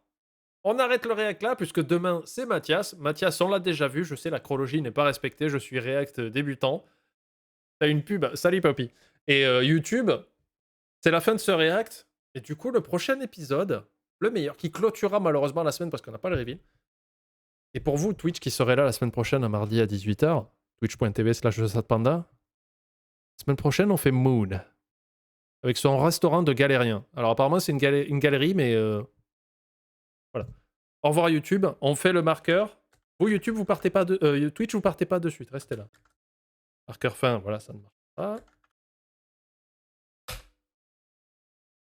On arrête le React là, puisque demain, c'est Mathias. Mathias, on l'a déjà vu. Je sais, la chronologie n'est pas respectée. Je suis React débutant. T'as une pub. Salut, Papy. Et YouTube, c'est la fin de ce React. Et du coup, le prochain épisode, le meilleur, qui clôturera malheureusement la semaine parce qu'on n'a pas le reveal. Et pour vous, Twitch qui serait là la semaine prochaine, un mardi à 18h, twitch.tv/JeSatPanda. La semaine prochaine, on fait Moon. Avec son restaurant de galérien. Alors apparemment, c'est une galerie, mais... voilà. Au revoir YouTube, on fait le marqueur. Vous, YouTube, vous partez pas de... Twitch, vous partez pas de suite, restez là. Marqueur fin, voilà, ça ne marche pas.